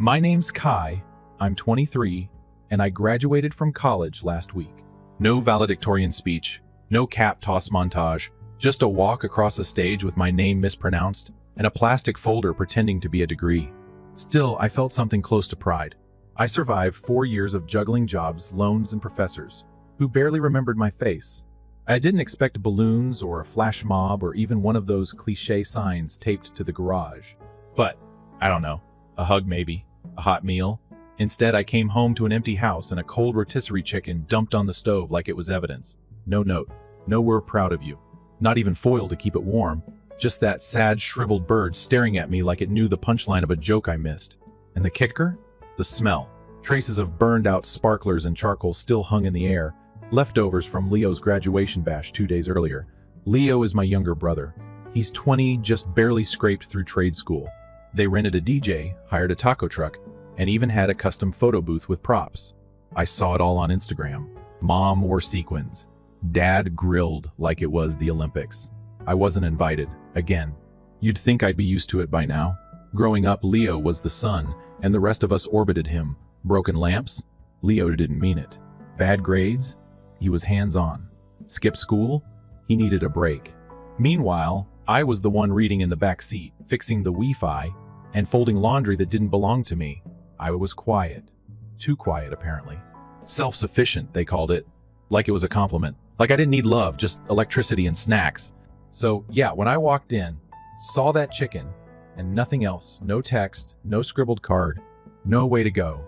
My name's Kai, I'm 23, and I graduated from college last week. No valedictorian speech, no cap toss montage, just a walk across a stage with my name mispronounced, and a plastic folder pretending to be a degree. Still, I felt something close to pride. I survived 4 years of juggling jobs, loans, and professors, who barely remembered my face. I didn't expect balloons or a flash mob or even one of those cliché signs taped to the garage. But, I don't know, a hug maybe, a hot meal. Instead, I came home to an empty house and a cold rotisserie chicken dumped on the stove like it was evidence. No note, no "we're proud of you." Not even foil to keep it warm. Just that sad, shriveled bird staring at me like it knew the punchline of a joke I missed. And the kicker? The smell. Traces of burned-out sparklers and charcoal still hung in the air, leftovers from Leo's graduation bash 2 days earlier. Leo is my younger brother. He's 20, just barely scraped through trade school. They rented a DJ, hired a taco truck, and even had a custom photo booth with props. I saw it all on Instagram. Mom wore sequins. Dad grilled like it was the Olympics. I wasn't invited, again. You'd think I'd be used to it by now. Growing up, Leo was the sun, and the rest of us orbited him. Broken lamps? Leo didn't mean it. Bad grades? He was hands-on. Skip school? He needed a break. Meanwhile, I was the one reading in the back seat, fixing the Wi-Fi, and folding laundry that didn't belong to me. I was quiet. Too quiet, apparently. Self-sufficient, they called it. Like it was a compliment. Like I didn't need love, just electricity and snacks. So, yeah, when I walked in, saw that chicken, and nothing else, no text, no scribbled card, no way to go.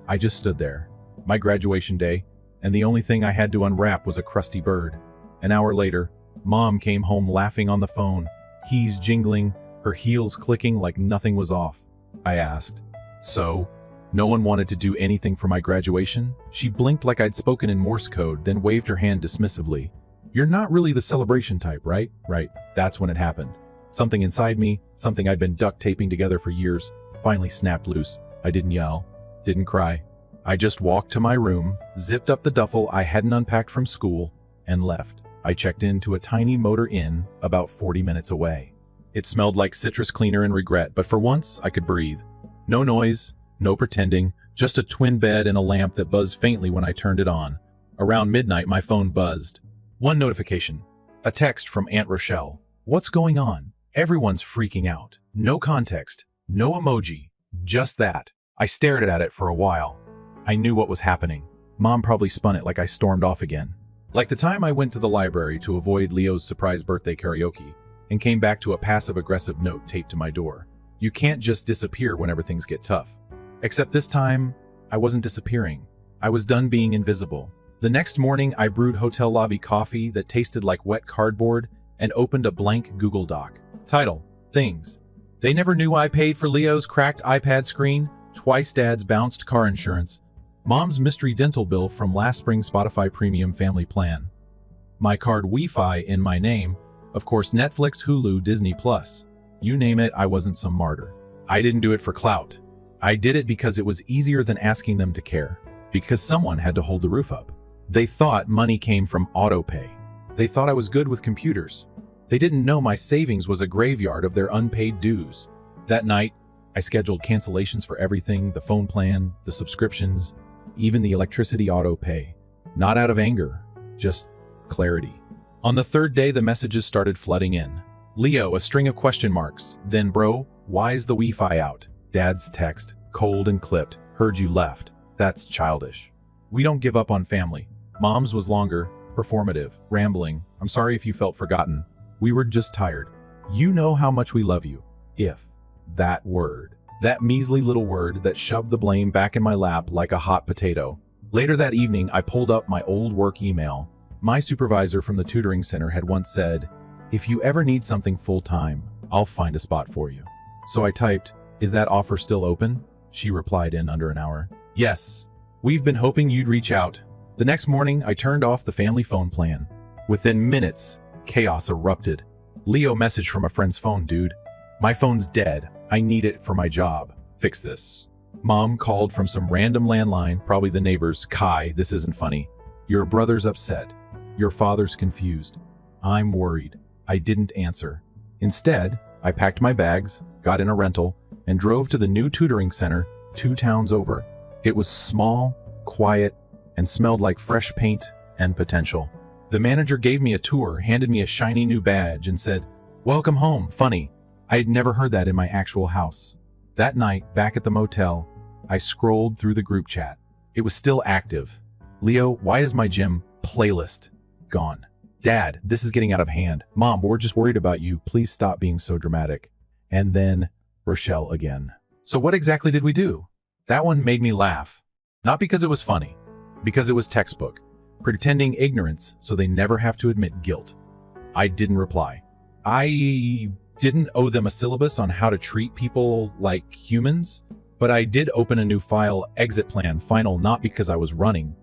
I just stood there. My graduation day, and the only thing I had to unwrap was a crusty bird. An hour later, Mom came home laughing on the phone, keys jingling, her heels clicking like nothing was off. I asked, "So, no one wanted to do anything for my graduation?" She blinked like I'd spoken in Morse code, then waved her hand dismissively. "You're not really the celebration type, right?" Right, that's when it happened. Something inside me, something I'd been duct taping together for years, finally snapped loose. I didn't yell, didn't cry. I just walked to my room, zipped up the duffel I hadn't unpacked from school, and left. I checked into a tiny motor inn about 40 minutes away. It smelled like citrus cleaner and regret, but for once I could breathe. No noise, no pretending, just a twin bed and a lamp that buzzed faintly when I turned it on. Around midnight, my phone buzzed. One notification. A text from Aunt Rochelle. "What's going on? Everyone's freaking out." No context, no emoji, just that. I stared at it for a while. I knew what was happening. Mom probably spun it like I stormed off again. Like the time I went to the library to avoid Leo's surprise birthday karaoke and came back to a passive-aggressive note taped to my door. You can't just disappear whenever things get tough. Except this time, I wasn't disappearing. I was done being invisible. The next morning, I brewed hotel lobby coffee that tasted like wet cardboard and opened a blank Google Doc. Title: Things. They never knew I paid for Leo's cracked iPad screen, twice Dad's bounced car insurance, Mom's mystery dental bill from last spring's Spotify Premium Family Plan, my card Wi-Fi in my name, of course Netflix, Hulu, Disney Plus. You name it, I wasn't some martyr. I didn't do it for clout. I did it because it was easier than asking them to care. Because someone had to hold the roof up. They thought money came from autopay. They thought I was good with computers. They didn't know my savings was a graveyard of their unpaid dues. That night, I scheduled cancellations for everything, the phone plan, the subscriptions, even the electricity autopay. Not out of anger, just clarity. On the third day, the messages started flooding in. Leo, a string of question marks. Then, bro, why's the Wi-Fi out? Dad's text, cold and clipped. Heard you left. That's childish. We don't give up on family. Mom's was longer, performative, rambling. I'm sorry if you felt forgotten. We were just tired. You know how much we love you. If. That word. That measly little word that shoved the blame back in my lap like a hot potato. Later that evening, I pulled up my old work email. My supervisor from the tutoring center had once said, "If you ever need something full-time, I'll find a spot for you." So I typed, "Is that offer still open?" She replied in under an hour, "Yes. We've been hoping you'd reach out." The next morning, I turned off the family phone plan. Within minutes, chaos erupted. Leo messaged from a friend's phone, "Dude, my phone's dead. I need it for my job. Fix this." Mom called from some random landline, probably the neighbor's. "Kai, this isn't funny. Your brother's upset. Your father's confused. I'm worried." I didn't answer. Instead, I packed my bags, got in a rental, and drove to the new tutoring center 2 towns over. It was small, quiet, and smelled like fresh paint and potential. The manager gave me a tour, handed me a shiny new badge, and said, "Welcome home, funny." I had never heard that in my actual house. That night, back at the motel, I scrolled through the group chat. It was still active. "Leo, why is my gym playlist gone?" "Dad, this is getting out of hand." "Mom, we're just worried about you. Please stop being so dramatic." And then Rochelle again. So what exactly did we do? That one made me laugh. Not because it was funny, because it was textbook, pretending ignorance so they never have to admit guilt. I didn't reply. I didn't owe them a syllabus on how to treat people like humans, but I did open a new file, exit plan final, not because I was running,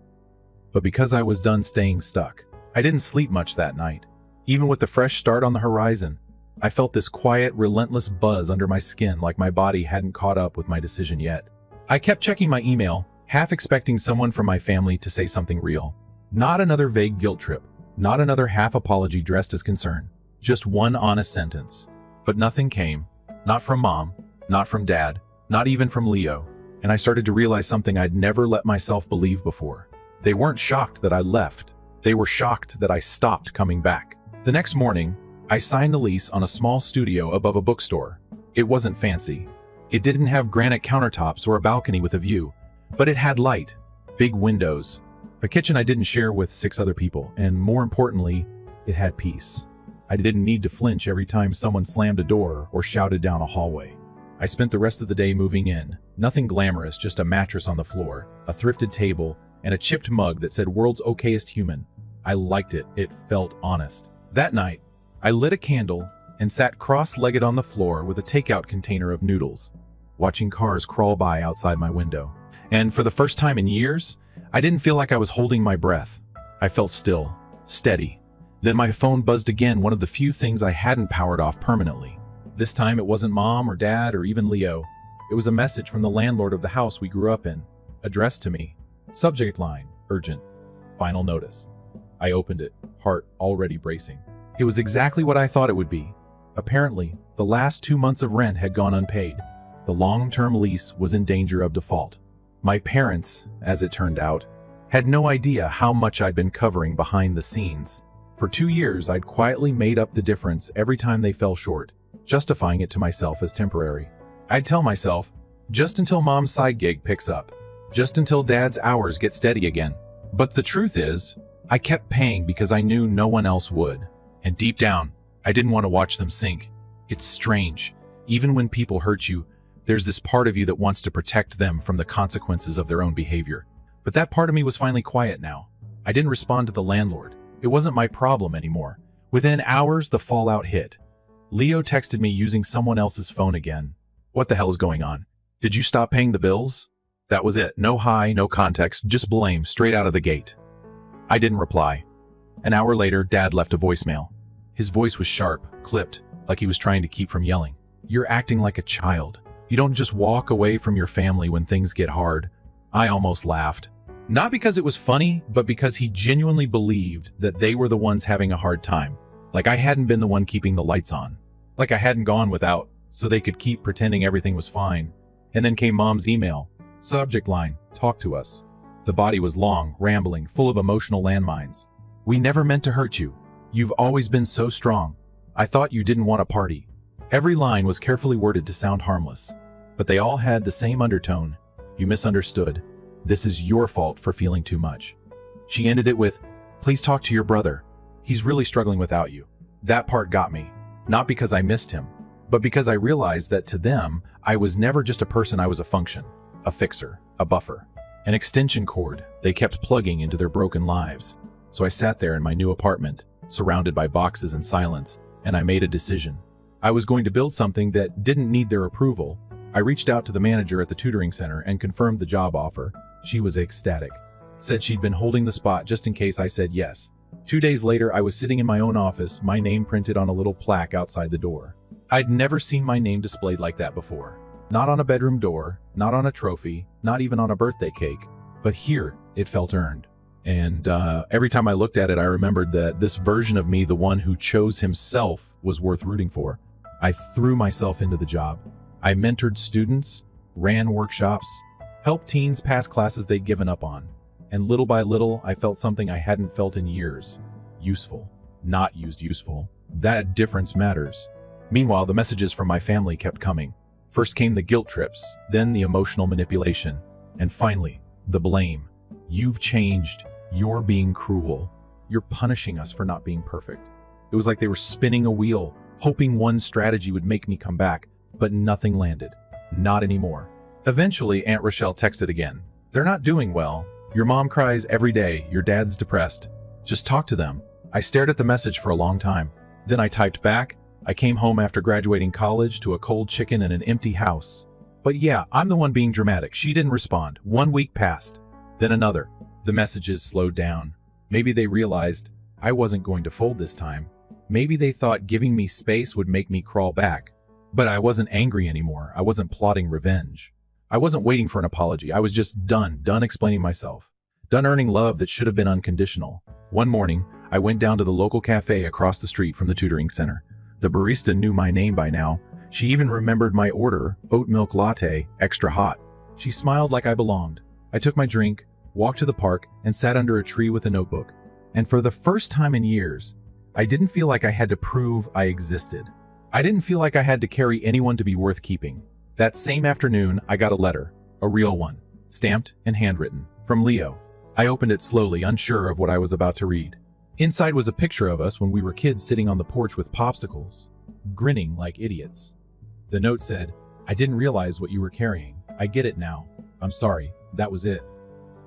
but because I was done staying stuck. I didn't sleep much that night. Even with the fresh start on the horizon, I felt this quiet, relentless buzz under my skin, like my body hadn't caught up with my decision yet. I kept checking my email, half expecting someone from my family to say something real. Not another vague guilt trip, not another half apology dressed as concern, just one honest sentence. But nothing came. Not from Mom, not from Dad, not even from Leo. And I started to realize something I'd never let myself believe before. They weren't shocked that I left. They were shocked that I stopped coming back. The next morning, I signed the lease on a small studio above a bookstore. It wasn't fancy. It didn't have granite countertops or a balcony with a view, but it had light, big windows, a kitchen I didn't share with 6 other people, and more importantly, it had peace. I didn't need to flinch every time someone slammed a door or shouted down a hallway. I spent the rest of the day moving in. Nothing glamorous, just a mattress on the floor, a thrifted table, and a chipped mug that said "World's Okayest Human." I liked it. It felt honest. That night, I lit a candle and sat cross-legged on the floor with a takeout container of noodles, watching cars crawl by outside my window. And for the first time in years, I didn't feel like I was holding my breath. I felt still, steady. Then my phone buzzed again, one of the few things I hadn't powered off permanently. This time it wasn't Mom or Dad or even Leo. It was a message from the landlord of the house we grew up in, addressed to me. Subject line, urgent. Final notice. I opened it, heart already bracing. It was exactly what I thought it would be. Apparently, the last 2 months of rent had gone unpaid. The long-term lease was in danger of default. My parents, as it turned out, had no idea how much I'd been covering behind the scenes. For 2 years, I'd quietly made up the difference every time they fell short, justifying it to myself as temporary. I'd tell myself, just until Mom's side gig picks up, just until Dad's hours get steady again. But the truth is, I kept paying because I knew no one else would. And deep down, I didn't want to watch them sink. It's strange. Even when people hurt you, there's this part of you that wants to protect them from the consequences of their own behavior. But that part of me was finally quiet now. I didn't respond to the landlord. It wasn't my problem anymore. Within hours, the fallout hit. Leo texted me using someone else's phone again. "What the hell is going on? Did you stop paying the bills?" That was it. No hi, no context, just blame straight out of the gate. I didn't reply. An hour later, Dad left a voicemail. His voice was sharp, clipped, like he was trying to keep from yelling. "You're acting like a child. You don't just walk away from your family when things get hard." I almost laughed. Not because it was funny, but because he genuinely believed that they were the ones having a hard time. Like I hadn't been the one keeping the lights on. Like I hadn't gone without, so they could keep pretending everything was fine. And then came Mom's email. Subject line, "Talk to us." The body was long, rambling, full of emotional landmines. "We never meant to hurt you. You've always been so strong. I thought you didn't want a party." Every line was carefully worded to sound harmless, but they all had the same undertone. "You misunderstood. This is your fault for feeling too much." She ended it with, "Please talk to your brother. He's really struggling without you." That part got me, not because I missed him, but because I realized that to them, I was never just a person, I was a function, a fixer, a buffer, an extension cord they kept plugging into their broken lives. So I sat there in my new apartment, surrounded by boxes and silence, and I made a decision. I was going to build something that didn't need their approval. I reached out to the manager at the tutoring center and confirmed the job offer. She was ecstatic. Said she'd been holding the spot just in case I said yes. 2 days later, I was sitting in my own office, my name printed on a little plaque outside the door. I'd never seen my name displayed like that before. Not on a bedroom door, not on a trophy, not even on a birthday cake. But here, it felt earned. And every time I looked at it, I remembered that this version of me, the one who chose himself, was worth rooting for. I threw myself into the job. I mentored students. ran workshops, helped teens pass classes they'd given up on. And little by little, I felt something I hadn't felt in years. Useful. Not used useful. That difference matters. Meanwhile, the messages from my family kept coming. First came the guilt trips, then the emotional manipulation, and finally, the blame. You've changed. You're being cruel. You're punishing us for not being perfect. It was like they were spinning a wheel, hoping one strategy would make me come back, but nothing landed. Not anymore. Eventually, Aunt Rochelle texted again. They're not doing well. Your mom cries every day. Your dad's depressed. Just talk to them. I stared at the message for a long time. Then I typed back. I came home after graduating college to a cold chicken and an empty house. But yeah, I'm the one being dramatic. She didn't respond. 1 week passed. Then another. The messages slowed down. Maybe they realized I wasn't going to fold this time. Maybe they thought giving me space would make me crawl back. But I wasn't angry anymore. I wasn't plotting revenge. I wasn't waiting for an apology. I was just done explaining myself. Done earning love that should have been unconditional. One morning, I went down to the local cafe across the street from the tutoring center. The barista knew my name by now. She even remembered my order, oat milk latte, extra hot. She smiled like I belonged. I took my drink, walked to the park, and sat under a tree with a notebook. And for the first time in years, I didn't feel like I had to prove I existed. I didn't feel like I had to carry anyone to be worth keeping. That same afternoon, I got a letter, a real one, stamped and handwritten, from Leo. I opened it slowly, unsure of what I was about to read. Inside was a picture of us when we were kids sitting on the porch with popsicles, grinning like idiots. The note said, I didn't realize what you were carrying. I get it now. I'm sorry. That was it.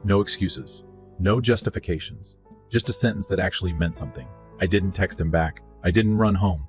No excuses. No justifications. Just a sentence that actually meant something. I didn't text him back. I didn't run home.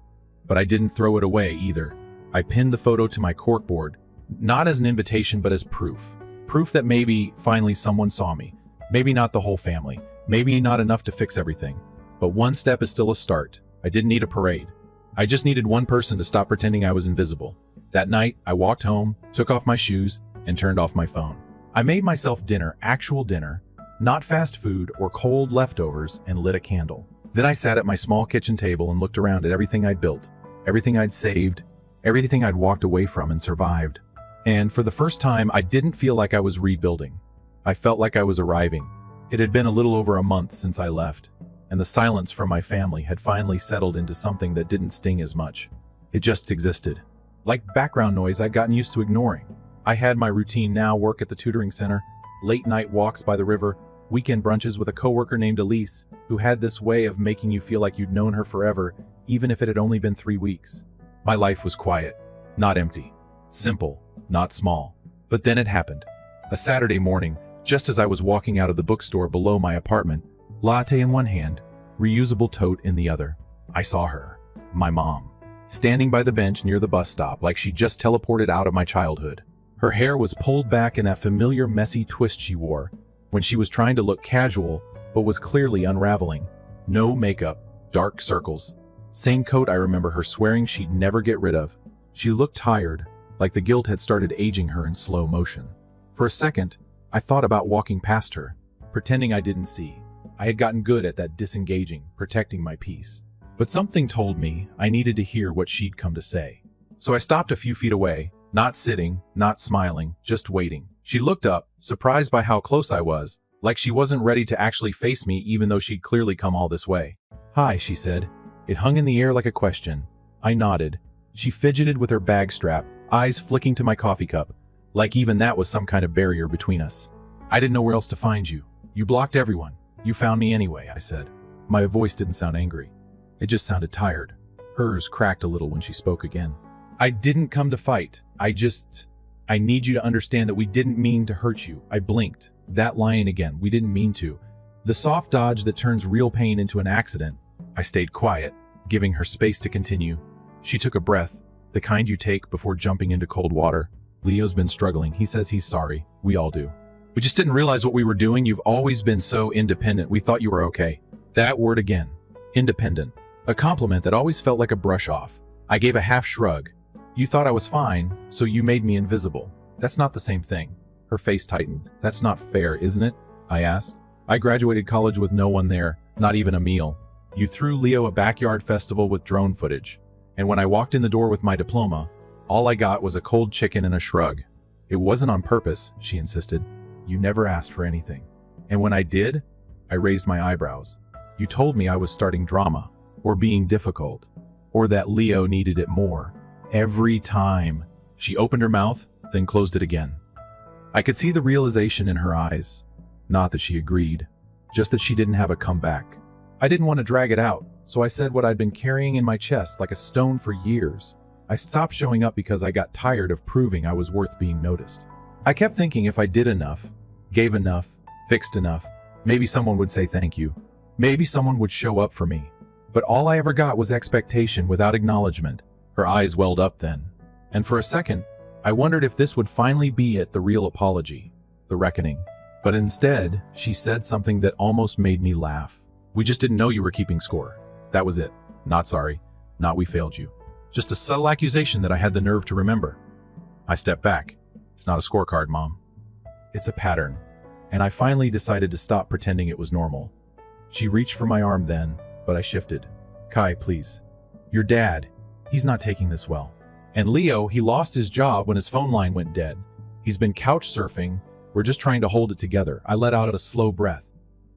But I didn't throw it away either. I pinned the photo to my corkboard, not as an invitation but as proof. Proof that maybe finally someone saw me. Maybe not the whole family. Maybe not enough to fix everything. But one step is still a start. I didn't need a parade. I just needed one person to stop pretending I was invisible. That night, I walked home, took off my shoes, and turned off my phone. I made myself dinner, actual dinner, not fast food or cold leftovers, and lit a candle. Then I sat at my small kitchen table and looked around at everything I'd built, everything I'd saved, everything I'd walked away from and survived. And for the first time, I didn't feel like I was rebuilding. I felt like I was arriving. It had been a little over a month since I left, and the silence from my family had finally settled into something that didn't sting as much. It just existed. Like background noise I'd gotten used to ignoring. I had my routine now: work at the tutoring center, late night walks by the river, weekend brunches with a coworker named Elise, who had this way of making you feel like you'd known her forever, even if it had only been 3 weeks. My life was quiet, not empty. Simple, not small. But then it happened. A Saturday morning, just as I was walking out of the bookstore below my apartment, latte in one hand, reusable tote in the other, I saw her, my mom, standing by the bench near the bus stop like she just teleported out of my childhood. Her hair was pulled back in that familiar messy twist she wore when she was trying to look casual but was clearly unraveling. No makeup, dark circles. Same coat I remember her swearing she'd never get rid of. She looked tired, like the guilt had started aging her in slow motion. For a second, I thought about walking past her, pretending I didn't see. I had gotten good at that disengaging, protecting my peace. But something told me I needed to hear what she'd come to say. So I stopped a few feet away, not sitting, not smiling, just waiting. She looked up, surprised by how close I was, like she wasn't ready to actually face me even though she'd clearly come all this way. "Hi," she said. It hung in the air like a question. I nodded. She fidgeted with her bag strap, eyes flicking to my coffee cup, like even that was some kind of barrier between us. "I didn't know where else to find you. You blocked everyone. You found me anyway," I said. My voice didn't sound angry. It just sounded tired. Hers cracked a little when she spoke again. "I didn't come to fight. I need you to understand that we didn't mean to hurt you." I blinked. That line again. We didn't mean to. The soft dodge that turns real pain into an accident. I stayed quiet, giving her space to continue. She took a breath, the kind you take before jumping into cold water. "Leo's been struggling. He says he's sorry. We all do. We just didn't realize what we were doing. You've always been so independent. We thought you were okay." That word again. Independent. A compliment that always felt like a brush off. I gave a half shrug. "You thought I was fine, so you made me invisible. That's not the same thing." Her face tightened. "That's not fair, isn't it?" I asked. "I graduated college with no one there, not even a meal. You threw Leo a backyard festival with drone footage. And when I walked in the door with my diploma, all I got was a cold chicken and a shrug. It wasn't on purpose, she insisted. You never asked for anything. And when I did, I raised my eyebrows. You told me I was starting drama, or being difficult, or that Leo needed it more. Every time. She opened her mouth, then closed it again. I could see the realization in her eyes. Not that she agreed, just that she didn't have a comeback. I didn't want to drag it out, so I said what I'd been carrying in my chest like a stone for years. I stopped showing up because I got tired of proving I was worth being noticed. I kept thinking if I did enough, gave enough, fixed enough, maybe someone would say thank you. Maybe someone would show up for me. But all I ever got was expectation without acknowledgement. Her eyes welled up then. And for a second, I wondered if this would finally be it, the real apology, the reckoning. But instead, she said something that almost made me laugh. We just didn't know you were keeping score. That was it. Not sorry. Not we failed you. Just a subtle accusation that I had the nerve to remember. I stepped back. It's not a scorecard, Mom. It's a pattern. And I finally decided to stop pretending it was normal. She reached for my arm then, but I shifted. Kai, please. Your dad, he's not taking this well. And Leo, he lost his job when his phone line went dead. He's been couch surfing. We're just trying to hold it together. I let out a slow breath.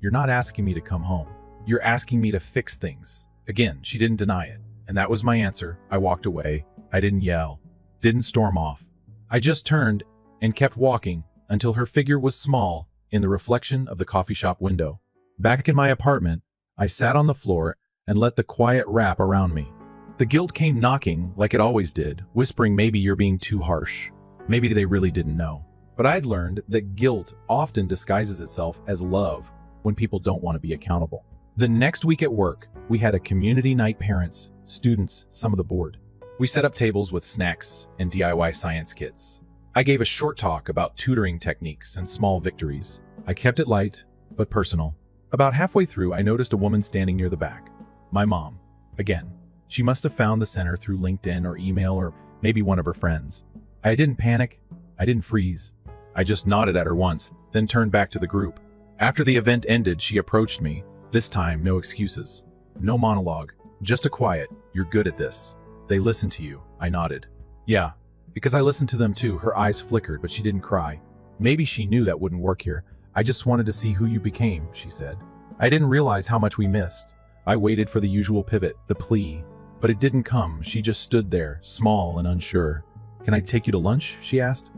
You're not asking me to come home. You're asking me to fix things. Again, she didn't deny it. And that was my answer. I walked away. I didn't yell. Didn't storm off. I just turned and kept walking until her figure was small in the reflection of the coffee shop window. Back in my apartment, I sat on the floor and let the quiet wrap around me. The guilt came knocking like it always did, whispering maybe you're being too harsh. Maybe they really didn't know. But I'd learned that guilt often disguises itself as love when people don't want to be accountable. The next week at work, we had a community night, parents, students, some of the board. We set up tables with snacks and DIY science kits. I gave a short talk about tutoring techniques and small victories. I kept it light, but personal. About halfway through, I noticed a woman standing near the back. My mom. Again, she must have found the center through LinkedIn or email or maybe one of her friends. I didn't panic. I didn't freeze. I just nodded at her once, then turned back to the group. After the event ended, she approached me. This time, no excuses. No monologue. Just a quiet, you're good at this. They listen to you. I nodded. Yeah, because I listened to them too. Her eyes flickered, but she didn't cry. Maybe she knew that wouldn't work here. I just wanted to see who you became, she said. I didn't realize how much we missed. I waited for the usual pivot, the plea. But it didn't come. She just stood there, small and unsure. Can I take you to lunch? She asked.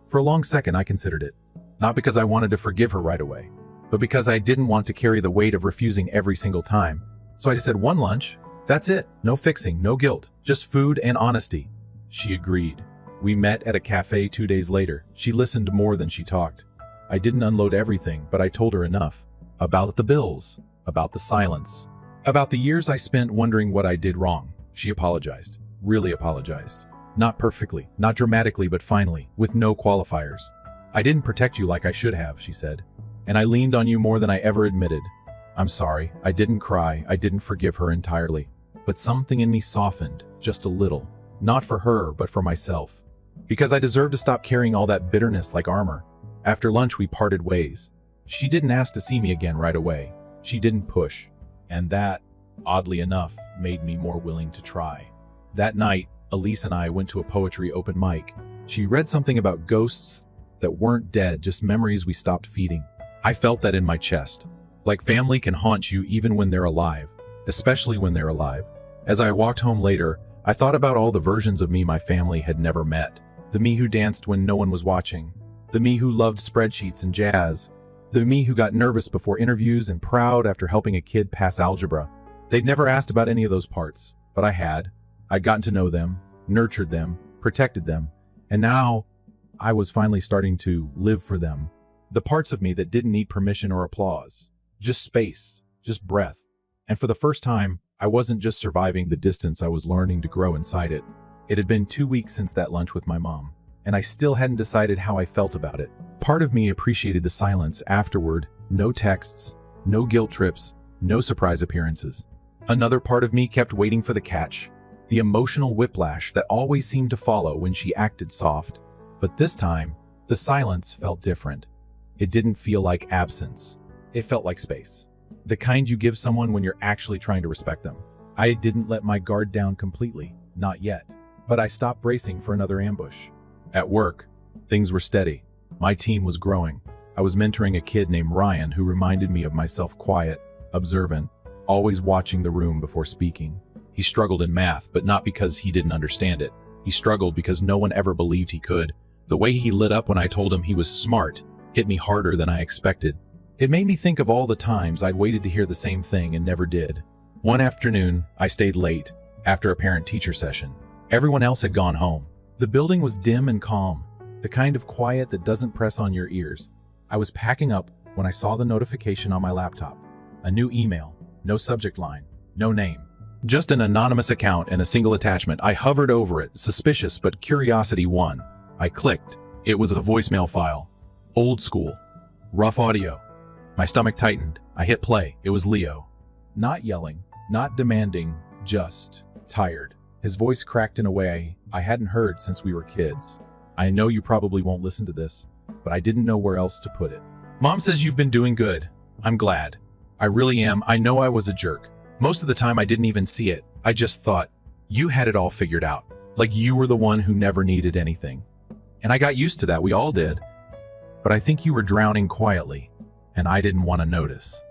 For a long second, I considered it. Not because I wanted to forgive her right away, but because I didn't want to carry the weight of refusing every single time. So I said, one lunch. That's it. No fixing, no guilt. Just food and honesty. She agreed. We met at a cafe 2 days later. She listened more than she talked. I didn't unload everything, but I told her enough. About the bills. About the silence. About the years I spent wondering what I did wrong. She apologized. Really apologized. Not perfectly, not dramatically, but finally, with no qualifiers. I didn't protect you like I should have, she said. And I leaned on you more than I ever admitted. I'm sorry. I didn't cry. I didn't forgive her entirely. But something in me softened, just a little. Not for her, but for myself. Because I deserved to stop carrying all that bitterness like armor. After lunch, we parted ways. She didn't ask to see me again right away. She didn't push. And that, oddly enough, made me more willing to try. That night, Elise and I went to a poetry open mic. She read something about ghosts that weren't dead, just memories we stopped feeding. I felt that in my chest. Like family can haunt you even when they're alive, especially when they're alive. As I walked home later, I thought about all the versions of me my family had never met. The me who danced when no one was watching. The me who loved spreadsheets and jazz. The me who got nervous before interviews and proud after helping a kid pass algebra. They'd never asked about any of those parts, but I had. I'd gotten to know them, nurtured them, protected them, and now I was finally starting to live for them. The parts of me that didn't need permission or applause. Just space, just breath. And for the first time, I wasn't just surviving the distance, I was learning to grow inside it. It had been 2 weeks since that lunch with my mom, and I still hadn't decided how I felt about it. Part of me appreciated the silence afterward. No texts, no guilt trips, no surprise appearances. Another part of me kept waiting for the catch, the emotional whiplash that always seemed to follow when she acted soft. But this time, the silence felt different. It didn't feel like absence. It felt like space. The kind you give someone when you're actually trying to respect them. I didn't let my guard down completely, not yet. But I stopped bracing for another ambush. At work, Things were steady. My team was growing. I was mentoring a kid named Ryan who reminded me of myself: quiet, observant, always watching the room before speaking. He struggled in math, but not because he didn't understand it. He struggled because no one ever believed he could. The way he lit up when I told him he was smart hit me harder than I expected. It made me think of all the times I'd waited to hear the same thing and never did. One afternoon, I stayed late, after a parent-teacher session. Everyone else had gone home. The building was dim and calm, the kind of quiet that doesn't press on your ears. I was packing up when I saw the notification on my laptop. A new email, no subject line, no name. Just an anonymous account and a single attachment. I hovered over it, suspicious, but curiosity won. I clicked. It was a voicemail file. Old school. Rough audio. My stomach tightened. I hit play. It was Leo. Not yelling, not demanding, just tired. His voice cracked in a way I hadn't heard since we were kids. I know you probably won't listen to this, but I didn't know where else to put it. Mom says you've been doing good. I'm glad. I really am. I know I was a jerk. Most of the time I didn't even see it. I just thought, you had it all figured out. Like you were the one who never needed anything. And I got used to that. We all did. But I think you were drowning quietly, and I didn't want to notice.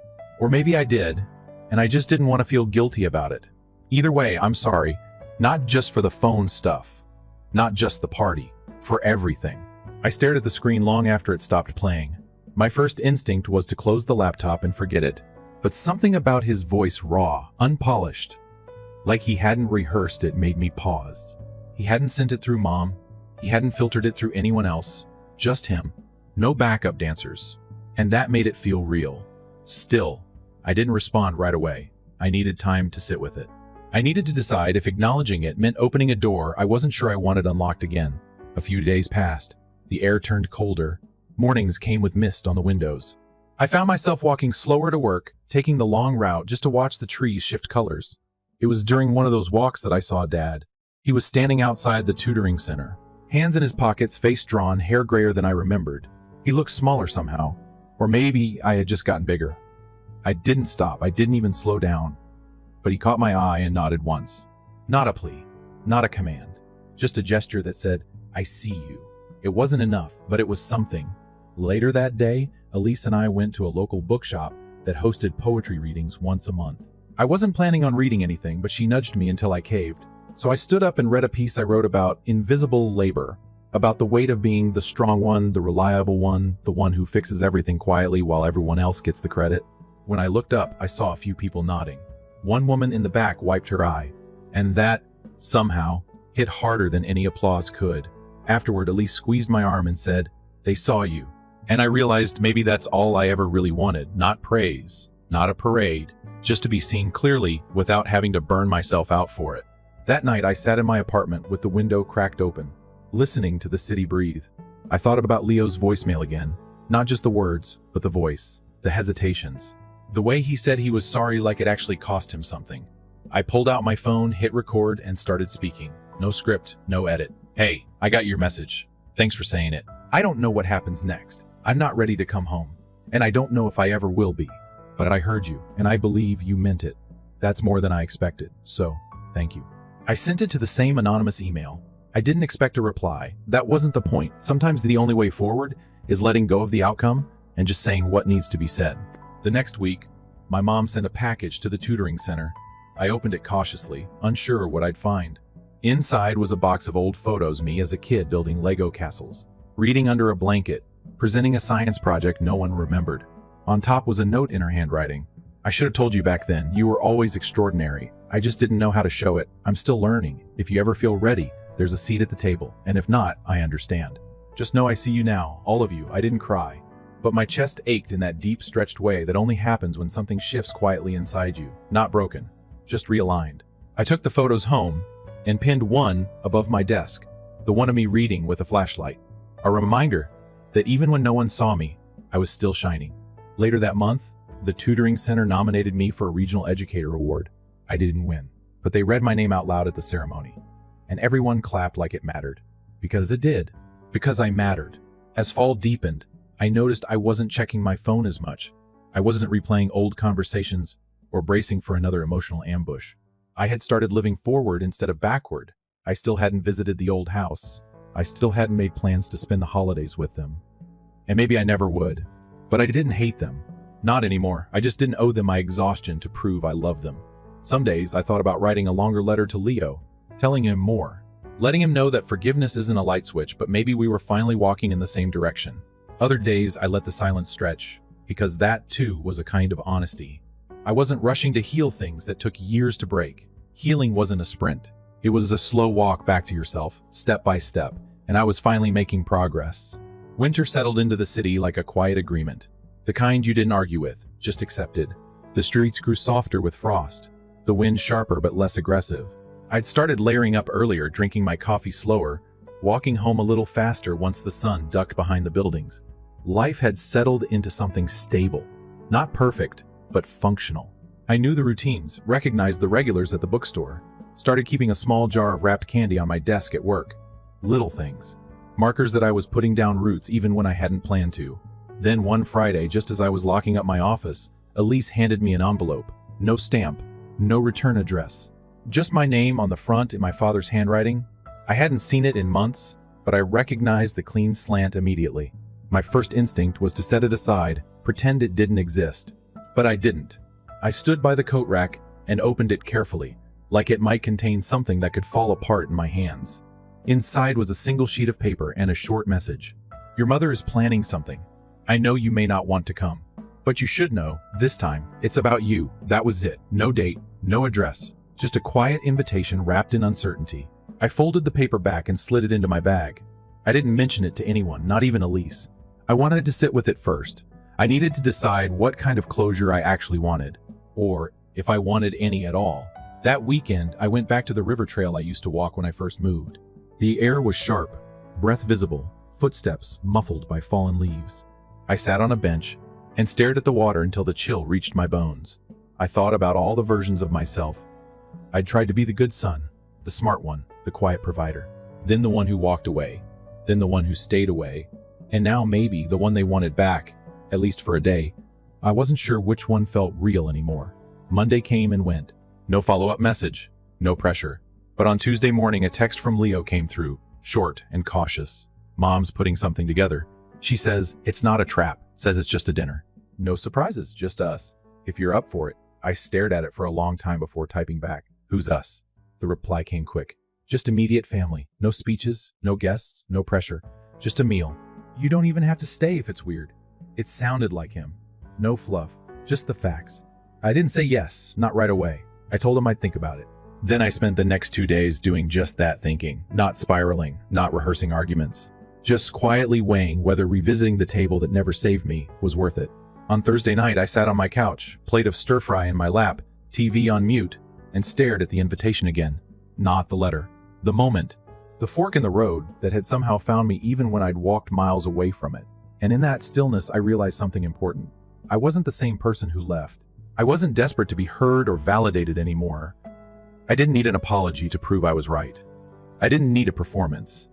Or maybe I did, and I just didn't want to feel guilty about it. Either way, I'm sorry. Not just for the phone stuff. Not just the party. For everything. I stared at the screen long after it stopped playing. My first instinct was to close the laptop and forget it. But something about his voice, raw, unpolished, like he hadn't rehearsed it, made me pause. He hadn't sent it through Mom. He hadn't filtered it through anyone else. Just him. No backup dancers. And that made it feel real. Still, I didn't respond right away. I needed time to sit with it. I needed to decide if acknowledging it meant opening a door I wasn't sure I wanted unlocked again. A few days passed. The air turned colder. Mornings came with mist on the windows. I found myself walking slower to work, taking the long route just to watch the trees shift colors. It was during one of those walks that I saw Dad. He was standing outside the tutoring center, hands in his pockets, face drawn, hair grayer than I remembered. He looked smaller somehow, or maybe I had just gotten bigger. I didn't stop. I didn't even slow down. But he caught my eye and nodded once. Not a plea, not a command, just a gesture that said, I see you. It wasn't enough, but it was something. Later that day, Elise and I went to a local bookshop that hosted poetry readings once a month. I wasn't planning on reading anything, but she nudged me until I caved. So I stood up and read a piece I wrote about invisible labor, about the weight of being the strong one, the reliable one, the one who fixes everything quietly while everyone else gets the credit. When I looked up, I saw a few people nodding. One woman in the back wiped her eye, and that, somehow, hit harder than any applause could. Afterward, Elise squeezed my arm and said, "They saw you." And I realized maybe that's all I ever really wanted. Not praise, not a parade, just to be seen clearly without having to burn myself out for it. That night I sat in my apartment with the window cracked open, listening to the city breathe. I thought about Leo's voicemail again. Not just the words, but the voice, the hesitations. The way he said he was sorry like it actually cost him something. I pulled out my phone, hit record, and started speaking. No script, no edit. "Hey, I got your message. Thanks for saying it. I don't know what happens next. I'm not ready to come home, and I don't know if I ever will be. But I heard you, and I believe you meant it. That's more than I expected, so thank you." I sent it to the same anonymous email. I didn't expect a reply. That wasn't the point. Sometimes the only way forward is letting go of the outcome and just saying what needs to be said. The next week, my mom sent a package to the tutoring center. I opened it cautiously, unsure what I'd find. Inside was a box of old photos, me as a kid building Lego castles, reading under a blanket, presenting a science project no one remembered. On top was a note in her handwriting. "I should have told you back then. You were always extraordinary. I just didn't know how to show it. I'm still learning. If you ever feel ready, there's a seat at the table. And if not, I understand. Just know I see you now, all of you. I didn't cry. But my chest ached in that deep, stretched way that only happens when something shifts quietly inside you. Not broken, just realigned." I took the photos home and pinned one above my desk, the one of me reading with a flashlight. A reminder that even when no one saw me, I was still shining. Later that month, the tutoring center nominated me for a regional educator award. I didn't win, but they read my name out loud at the ceremony. And everyone clapped like it mattered. Because it did. Because I mattered. As fall deepened, I noticed I wasn't checking my phone as much. I wasn't replaying old conversations or bracing for another emotional ambush. I had started living forward instead of backward. I still hadn't visited the old house. I still hadn't made plans to spend the holidays with them. And maybe I never would. But I didn't hate them. Not anymore. I just didn't owe them my exhaustion to prove I loved them. Some days I thought about writing a longer letter to Leo, telling him more. Letting him know that forgiveness isn't a light switch, but maybe we were finally walking in the same direction. Other days I let the silence stretch, because that too was a kind of honesty. I wasn't rushing to heal things that took years to break. Healing wasn't a sprint. It was a slow walk back to yourself, step by step, and I was finally making progress. Winter settled into the city like a quiet agreement. The kind you didn't argue with, just accepted. The streets grew softer with frost. The wind sharper but less aggressive. I'd started layering up earlier, drinking my coffee slower, walking home a little faster once the sun ducked behind the buildings. Life had settled into something stable. Not perfect, but functional. I knew the routines, recognized the regulars at the bookstore, started keeping a small jar of wrapped candy on my desk at work. Little things. Markers that I was putting down roots even when I hadn't planned to. Then one Friday, just as I was locking up my office, Elise handed me an envelope. No stamp, no return address. Just my name on the front in my father's handwriting. I hadn't seen it in months, but I recognized the clean slant immediately. My first instinct was to set it aside, pretend it didn't exist. But I didn't. I stood by the coat rack and opened it carefully, like it might contain something that could fall apart in my hands. Inside was a single sheet of paper and a short message. Your mother is planning something. I know you may not want to come, but you should know, this time, it's about you. That was it. No date, no address, just a quiet invitation wrapped in uncertainty. I folded the paper back and slid it into my bag. I didn't mention it to anyone, not even Elise. I wanted to sit with it first. I needed to decide what kind of closure I actually wanted, or if I wanted any at all. That weekend, I went back to the river trail I used to walk when I first moved. The air was sharp, breath visible, footsteps muffled by fallen leaves. I sat on a bench and stared at the water until the chill reached my bones. I thought about all the versions of myself. I'd tried to be the good son, the smart one, the quiet provider, then the one who walked away, then the one who stayed away, and now maybe the one they wanted back, at least for a day. I wasn't sure which one felt real anymore. Monday came and went. No follow-up message, no pressure. But on Tuesday morning, a text from Leo came through, short and cautious. Mom's putting something together. She says, it's not a trap, says it's just a dinner. No surprises, just us. If you're up for it. I stared at it for a long time before typing back. Who's us? The reply came quick. Just immediate family. No speeches, no guests, no pressure. Just a meal. You don't even have to stay if it's weird. It sounded like him. No fluff, just the facts. I didn't say yes, not right away. I told him I'd think about it. Then I spent the next 2 days doing just that thinking, not spiraling, not rehearsing arguments. Just quietly weighing whether revisiting the table that never saved me was worth it. On Thursday night, I sat on my couch, plate of stir-fry in my lap, TV on mute, and stared at the invitation again. Not the letter. The moment. The fork in the road that had somehow found me even when I'd walked miles away from it. And in that stillness, I realized something important. I wasn't the same person who left. I wasn't desperate to be heard or validated anymore. I didn't need an apology to prove I was right. I didn't need a performance.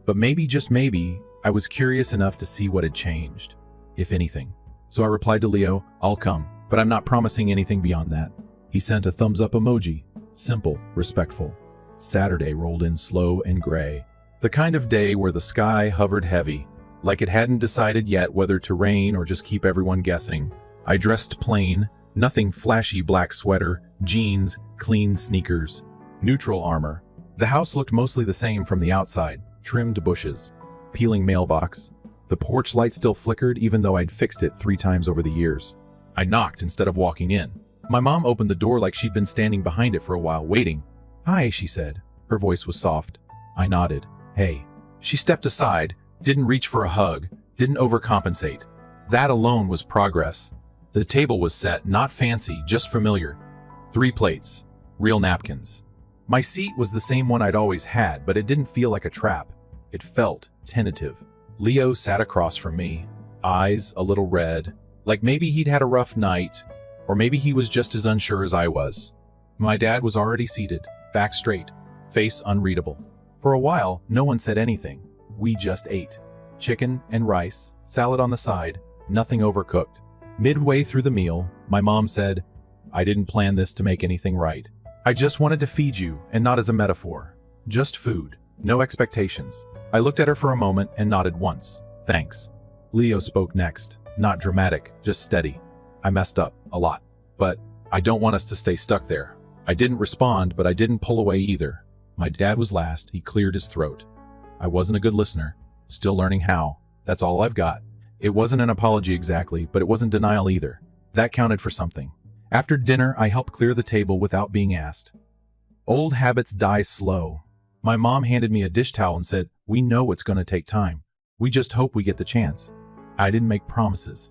But maybe, just maybe, I was curious enough to see what had changed, if anything. So I replied to Leo, I'll come, but I'm not promising anything beyond that. He sent a thumbs up emoji. Simple, respectful. Saturday rolled in slow and gray. The kind of day where the sky hovered heavy, like it hadn't decided yet whether to rain or just keep everyone guessing. I dressed plain, nothing flashy. Black sweater, jeans, clean sneakers, neutral armor. The house looked mostly the same from the outside. Trimmed bushes, peeling mailbox. The porch light still flickered even though I'd fixed it 3 times over the years. I knocked instead of walking in. My mom opened the door like she'd been standing behind it for a while, waiting. Hi, she said. Her voice was soft. I nodded. Hey. She stepped aside, didn't reach for a hug, didn't overcompensate. That alone was progress. The table was set, not fancy, just familiar. 3 plates. Real napkins. My seat was the same one I'd always had, but it didn't feel like a trap. It felt tentative. Leo sat across from me, eyes a little red, like maybe he'd had a rough night, or maybe he was just as unsure as I was. My dad was already seated, back straight, face unreadable. For a while, no one said anything. We just ate. Chicken and rice, salad on the side, nothing overcooked. Midway through the meal, my mom said, I didn't plan this to make anything right. I just wanted to feed you, and not as a metaphor. Just food. No expectations. I looked at her for a moment and nodded once. Thanks. Leo spoke next. Not dramatic, just steady. I messed up, a lot. But I don't want us to stay stuck there. I didn't respond, but I didn't pull away either. My dad was last. He cleared his throat. I wasn't a good listener. Still learning how. That's all I've got. It wasn't an apology exactly, but it wasn't denial either. That counted for something. After dinner, I helped clear the table without being asked. Old habits die slow. My mom handed me a dish towel and said, "We know it's going to take time. We just hope we get the chance." I didn't make promises,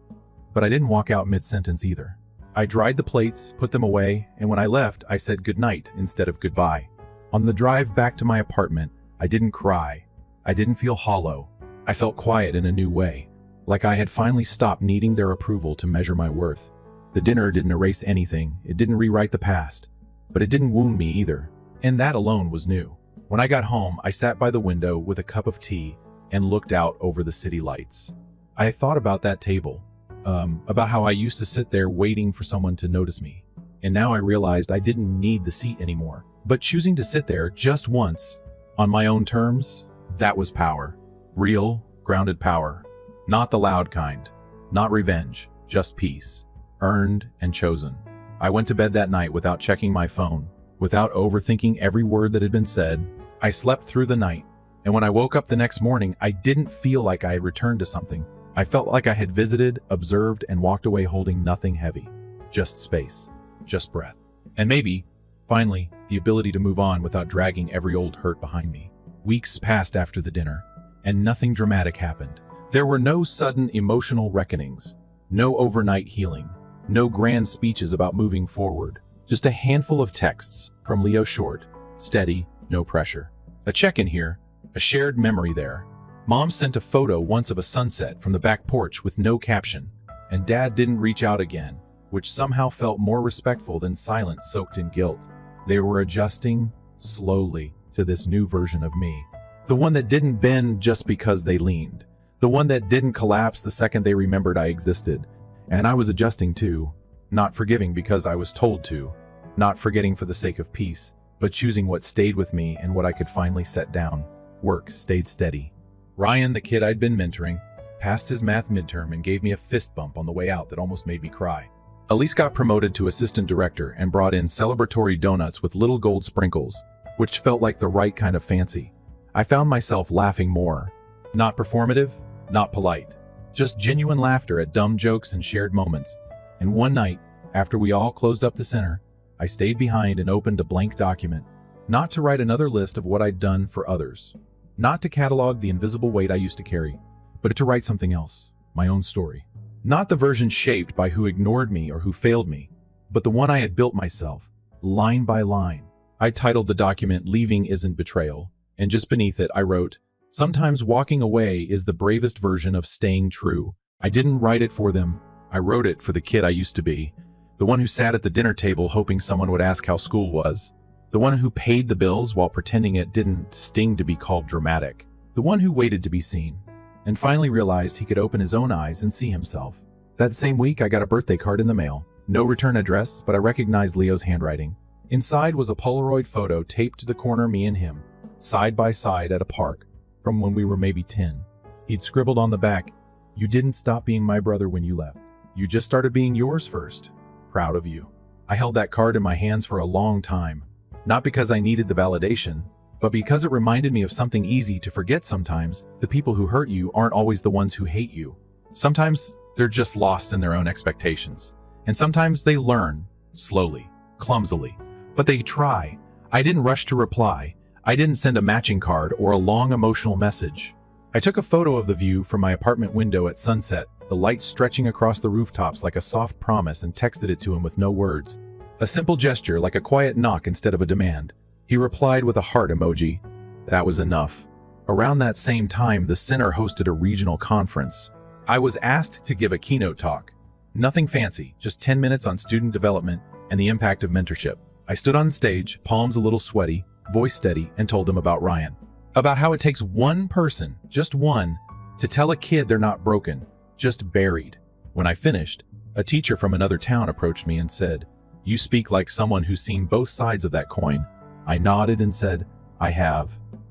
but I didn't walk out mid-sentence either. I dried the plates, put them away, and when I left, I said goodnight instead of goodbye. On the drive back to my apartment, I didn't cry. I didn't feel hollow. I felt quiet in a new way, like I had finally stopped needing their approval to measure my worth. The dinner didn't erase anything, it didn't rewrite the past, but it didn't wound me either, and that alone was new. When I got home, I sat by the window with a cup of tea and looked out over the city lights. I thought about that table, about how I used to sit there waiting for someone to notice me, and now I realized I didn't need the seat anymore. But choosing to sit there just once, on my own terms, that was power. Real, grounded power. Not the loud kind. Not revenge, just peace. Earned and chosen. I went to bed that night without checking my phone, without overthinking every word that had been said. I slept through the night, and when I woke up the next morning, I didn't feel like I had returned to something. I felt like I had visited, observed, and walked away holding nothing heavy. Just space. Just breath. And maybe, finally, the ability to move on without dragging every old hurt behind me. Weeks passed after the dinner, and nothing dramatic happened. There were no sudden emotional reckonings, no overnight healing, no grand speeches about moving forward, just a handful of texts from Leo Short, steady, no pressure. A check-in here, a shared memory there. Mom sent a photo once of a sunset from the back porch with no caption, and Dad didn't reach out again, which somehow felt more respectful than silence soaked in guilt. They were adjusting, slowly, to this new version of me. The one that didn't bend just because they leaned. The one that didn't collapse the second they remembered I existed. And I was adjusting too, not forgiving because I was told to, not forgetting for the sake of peace, but choosing what stayed with me and what I could finally set down. Work stayed steady. Ryan, the kid I'd been mentoring, passed his math midterm and gave me a fist bump on the way out that almost made me cry. Elise got promoted to assistant director and brought in celebratory donuts with little gold sprinkles, which felt like the right kind of fancy. I found myself laughing more. Not performative, not polite. Just genuine laughter at dumb jokes and shared moments. And one night, after we all closed up the center, I stayed behind and opened a blank document, not to write another list of what I'd done for others, not to catalog the invisible weight I used to carry, but to write something else, my own story. Not the version shaped by who ignored me or who failed me, but the one I had built myself, line by line. I titled the document "Leaving Isn't Betrayal," and just beneath it I wrote, "Sometimes walking away is the bravest version of staying true." I didn't write it for them. I wrote it for the kid I used to be. The one who sat at the dinner table hoping someone would ask how school was. The one who paid the bills while pretending it didn't sting to be called dramatic. The one who waited to be seen, and finally realized he could open his own eyes and see himself. That same week I got a birthday card in the mail. No return address, but I recognized Leo's handwriting. Inside was a Polaroid photo taped to the corner, me and him, side by side at a park, from when we were maybe 10. He'd scribbled on the back, "You didn't stop being my brother when you left. You just started being yours first. Proud of you." I held that card in my hands for a long time, not because I needed the validation, but because it reminded me of something easy to forget sometimes. The people who hurt you aren't always the ones who hate you. Sometimes they're just lost in their own expectations. And sometimes they learn, slowly, clumsily. But they try. I didn't rush to reply. I didn't send a matching card or a long emotional message. I took a photo of the view from my apartment window at sunset, the light stretching across the rooftops like a soft promise, and texted it to him with no words. A simple gesture, like a quiet knock instead of a demand. He replied with a heart emoji. That was enough. Around that same time, the center hosted a regional conference. I was asked to give a keynote talk. Nothing fancy, just 10 minutes on student development and the impact of mentorship. I stood on stage, palms a little sweaty, voice steady, and told them about Ryan. About how it takes one person, just one, to tell a kid they're not broken, just buried. When I finished, a teacher from another town approached me and said, "You speak like someone who's seen both sides of that coin." I nodded and said, "I have."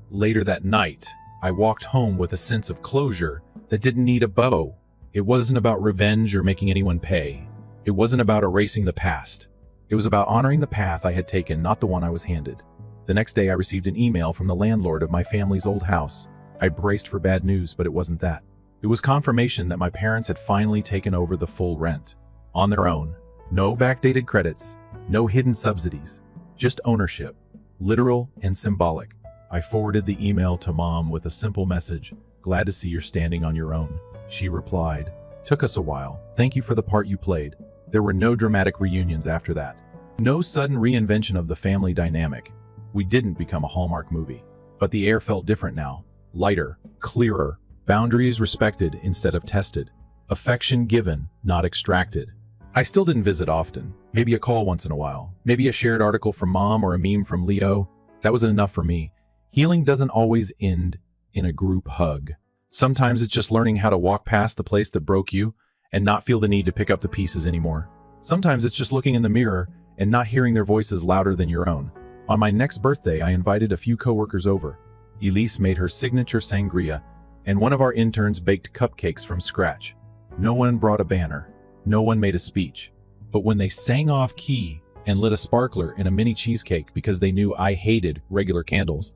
Later that night, I walked home with a sense of closure that didn't need a bow. It wasn't about revenge or making anyone pay. It wasn't about erasing the past. It was about honoring the path I had taken, not the one I was handed. The next day I received an email from the landlord of my family's old house. I braced for bad news, but it wasn't that. It was confirmation that my parents had finally taken over the full rent. On their own. No backdated credits. No hidden subsidies. Just ownership. Literal and symbolic. I forwarded the email to Mom with a simple message. Glad to see you're standing on your own. She replied, took us a while. Thank you for the part you played. There were no dramatic reunions after that. No sudden reinvention of the family dynamic. We didn't become a Hallmark movie. But the air felt different now. Lighter, clearer, boundaries respected instead of tested. Affection given, not extracted. I still didn't visit often. Maybe a call once in a while. Maybe a shared article from Mom or a meme from Leo. That wasn't enough for me. Healing doesn't always end in a group hug. Sometimes it's just learning how to walk past the place that broke you and not feel the need to pick up the pieces anymore. Sometimes it's just looking in the mirror and not hearing their voices louder than your own. On my next birthday, I invited a few coworkers over. Elise made her signature sangria, and one of our interns baked cupcakes from scratch. No one brought a banner. No one made a speech. But when they sang off key and lit a sparkler in a mini cheesecake because they knew I hated regular candles,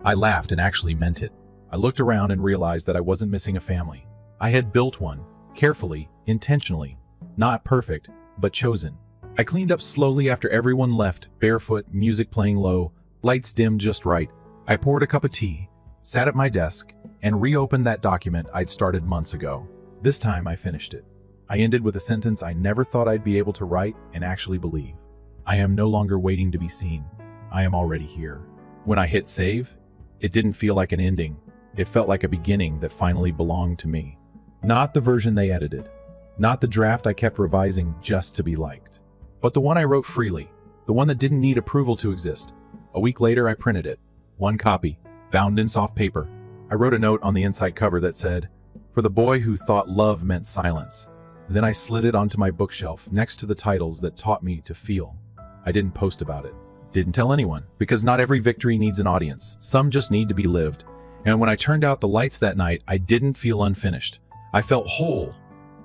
I laughed and actually meant it. I looked around and realized that I wasn't missing a family. I had built one, carefully, intentionally. Not perfect, but chosen. I cleaned up slowly after everyone left, barefoot, music playing low, lights dimmed just right. I poured a cup of tea, sat at my desk, and reopened that document I'd started months ago. This time I finished it. I ended with a sentence I never thought I'd be able to write and actually believe. I am no longer waiting to be seen. I am already here. When I hit save, it didn't feel like an ending. It felt like a beginning that finally belonged to me. Not the version they edited. Not the draft I kept revising just to be liked. But the one I wrote freely. The one that didn't need approval to exist. A week later I printed it. One copy, bound in soft paper. I wrote a note on the inside cover that said, "For the boy who thought love meant silence." Then I slid it onto my bookshelf next to the titles that taught me to feel. I didn't post about it. Didn't tell anyone, because not every victory needs an audience. Some just need to be lived. And when I turned out the lights that night, I didn't feel unfinished. I felt whole.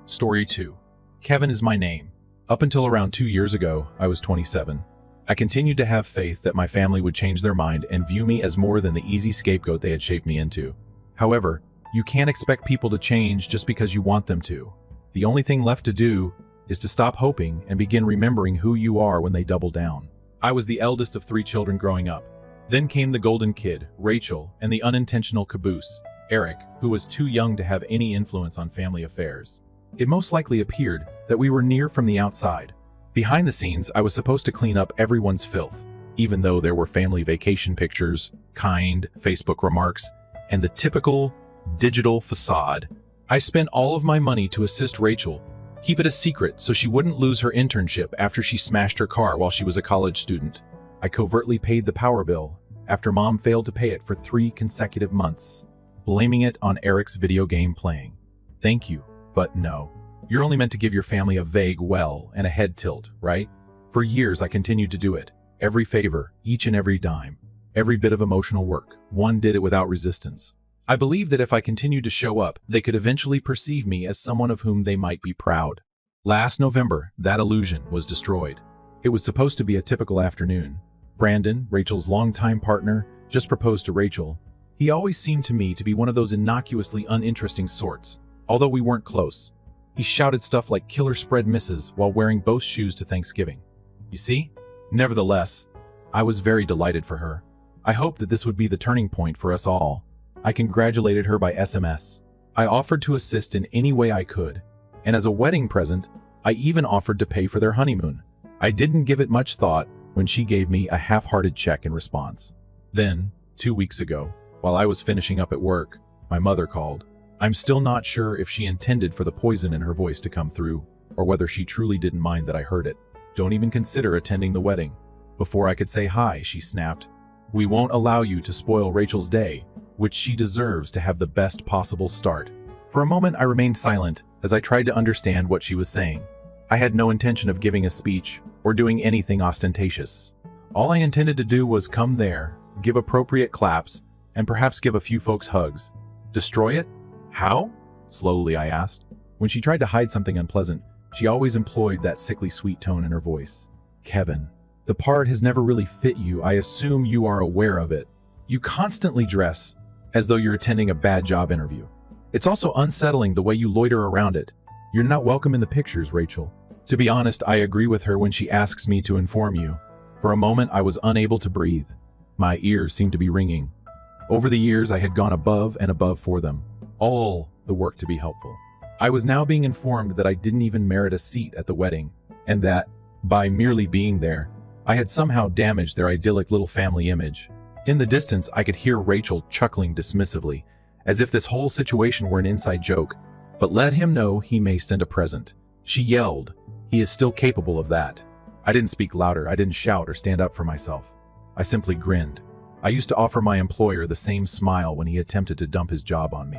Story 2. Kevin is my name. Up until around 2 years ago, I was 27. I continued to have faith that my family would change their mind and view me as more than the easy scapegoat they had shaped me into. However, you can't expect people to change just because you want them to. The only thing left to do is to stop hoping and begin remembering who you are when they double down. I was the eldest of 3 children growing up. Then came the golden kid, Rachel, and the unintentional caboose, Eric, who was too young to have any influence on family affairs. It most likely appeared that we were near from the outside. Behind the scenes, I was supposed to clean up everyone's filth, even though there were family vacation pictures, kind Facebook remarks, and the typical digital facade. I spent all of my money to assist Rachel, keep it a secret so she wouldn't lose her internship after she smashed her car while she was a college student. I covertly paid the power bill after Mom failed to pay it for 3 consecutive months, blaming it on Eric's video game playing. Thank you, but no. You're only meant to give your family a vague well and a head tilt, right? For years I continued to do it. Every favor, each and every dime, every bit of emotional work. One did it without resistance. I believed that if I continued to show up, they could eventually perceive me as someone of whom they might be proud. Last November, that illusion was destroyed. It was supposed to be a typical afternoon. Brandon, Rachel's longtime partner, just proposed to Rachel. He always seemed to me to be one of those innocuously uninteresting sorts, although we weren't close. He shouted stuff like killer spread misses while wearing both shoes to Thanksgiving. You see? Nevertheless, I was very delighted for her. I hoped that this would be the turning point for us all. I congratulated her by SMS. I offered to assist in any way I could, and as a wedding present, I even offered to pay for their honeymoon. I didn't give it much thought when she gave me a half-hearted check in response. Then, 2 weeks ago, while I was finishing up at work, my mother called. I'm still not sure if she intended for the poison in her voice to come through, or whether she truly didn't mind that I heard it. Don't even consider attending the wedding. Before I could say hi, she snapped. We won't allow you to spoil Rachel's day, which she deserves to have the best possible start. For a moment I remained silent as I tried to understand what she was saying. I had no intention of giving a speech or doing anything ostentatious. All I intended to do was come there, give appropriate claps, and perhaps give a few folks hugs. Destroy it? How? Slowly, I asked. When she tried to hide something unpleasant, she always employed that sickly sweet tone in her voice. Kevin, the part has never really fit you. I assume you are aware of it. You constantly dress as though you're attending a bad job interview. It's also unsettling the way you loiter around it. You're not welcome in the pictures, Rachel. To be honest, I agree with her when she asks me to inform you. For a moment, I was unable to breathe. My ears seemed to be ringing. Over the years, I had gone above and above for them. All the work to be helpful. I was now being informed that I didn't even merit a seat at the wedding, and that, by merely being there, I had somehow damaged their idyllic little family image. In the distance, I could hear Rachel chuckling dismissively, as if this whole situation were an inside joke. But let him know he may send a present. She yelled. He is still capable of that. I didn't speak louder, I didn't shout or stand up for myself. I simply grinned. I used to offer my employer the same smile when he attempted to dump his job on me.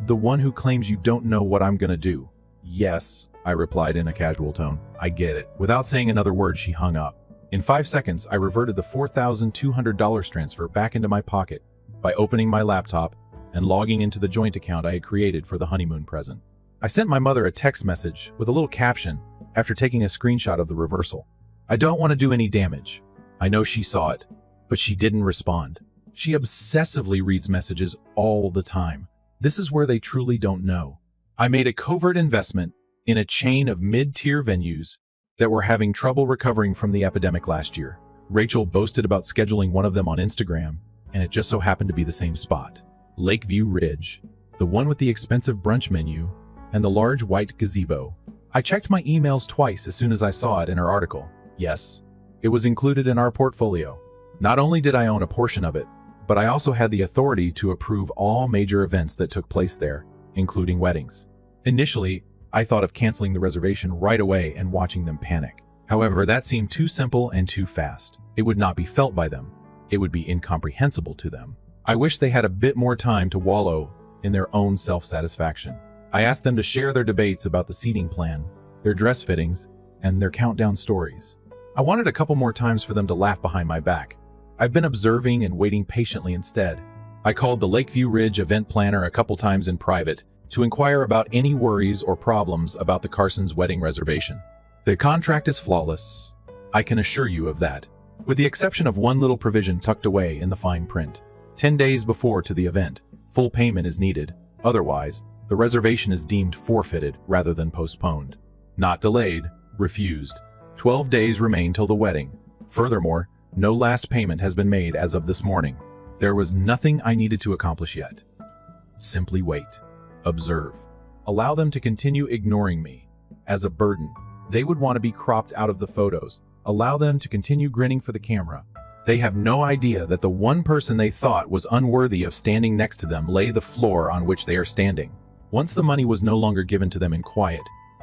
The one who claims you don't know what I'm gonna do. Yes, I replied in a casual tone. I get it. Without saying another word, she hung up. In 5 seconds, I reverted the $4,200 transfer back into my pocket by opening my laptop and logging into the joint account I had created for the honeymoon present. I sent my mother a text message with a little caption after taking a screenshot of the reversal. I don't want to do any damage. I know she saw it, but she didn't respond. She obsessively reads messages all the time. This is where they truly don't know. I made a covert investment in a chain of mid-tier venues that were having trouble recovering from the epidemic last year. Rachel boasted about scheduling one of them on Instagram, and it just so happened to be the same spot. Lakeview Ridge, the one with the expensive brunch menu and the large white gazebo. I checked my emails twice as soon as I saw it in her article. Yes, it was included in our portfolio. Not only did I own a portion of it, but I also had the authority to approve all major events that took place there, including weddings. Initially, I thought of canceling the reservation right away and watching them panic. However, that seemed too simple and too fast. It would not be felt by them. It would be incomprehensible to them. I wish they had a bit more time to wallow in their own self-satisfaction. I asked them to share their debates about the seating plan, their dress fittings, and their countdown stories. I wanted a couple more times for them to laugh behind my back. I've been observing and waiting patiently instead. I called the Lakeview Ridge event planner a couple times in private to inquire about any worries or problems about the Carsons' wedding reservation. The contract is flawless. I can assure you of that, with the exception of one little provision tucked away in the fine print. 10 days before to the event, full payment is needed. Otherwise, the reservation is deemed forfeited rather than postponed. Not delayed, refused. 12 days remain till the wedding. Furthermore, no last payment has been made as of this morning. There was nothing I needed to accomplish yet. Simply wait. Observe. Allow them to continue ignoring me. As a burden, they would want to be cropped out of the photos. Allow them to continue grinning for the camera. They have no idea that the one person they thought was unworthy of standing next to them lay the floor on which they are standing. Once the money was no longer given to them in quiet,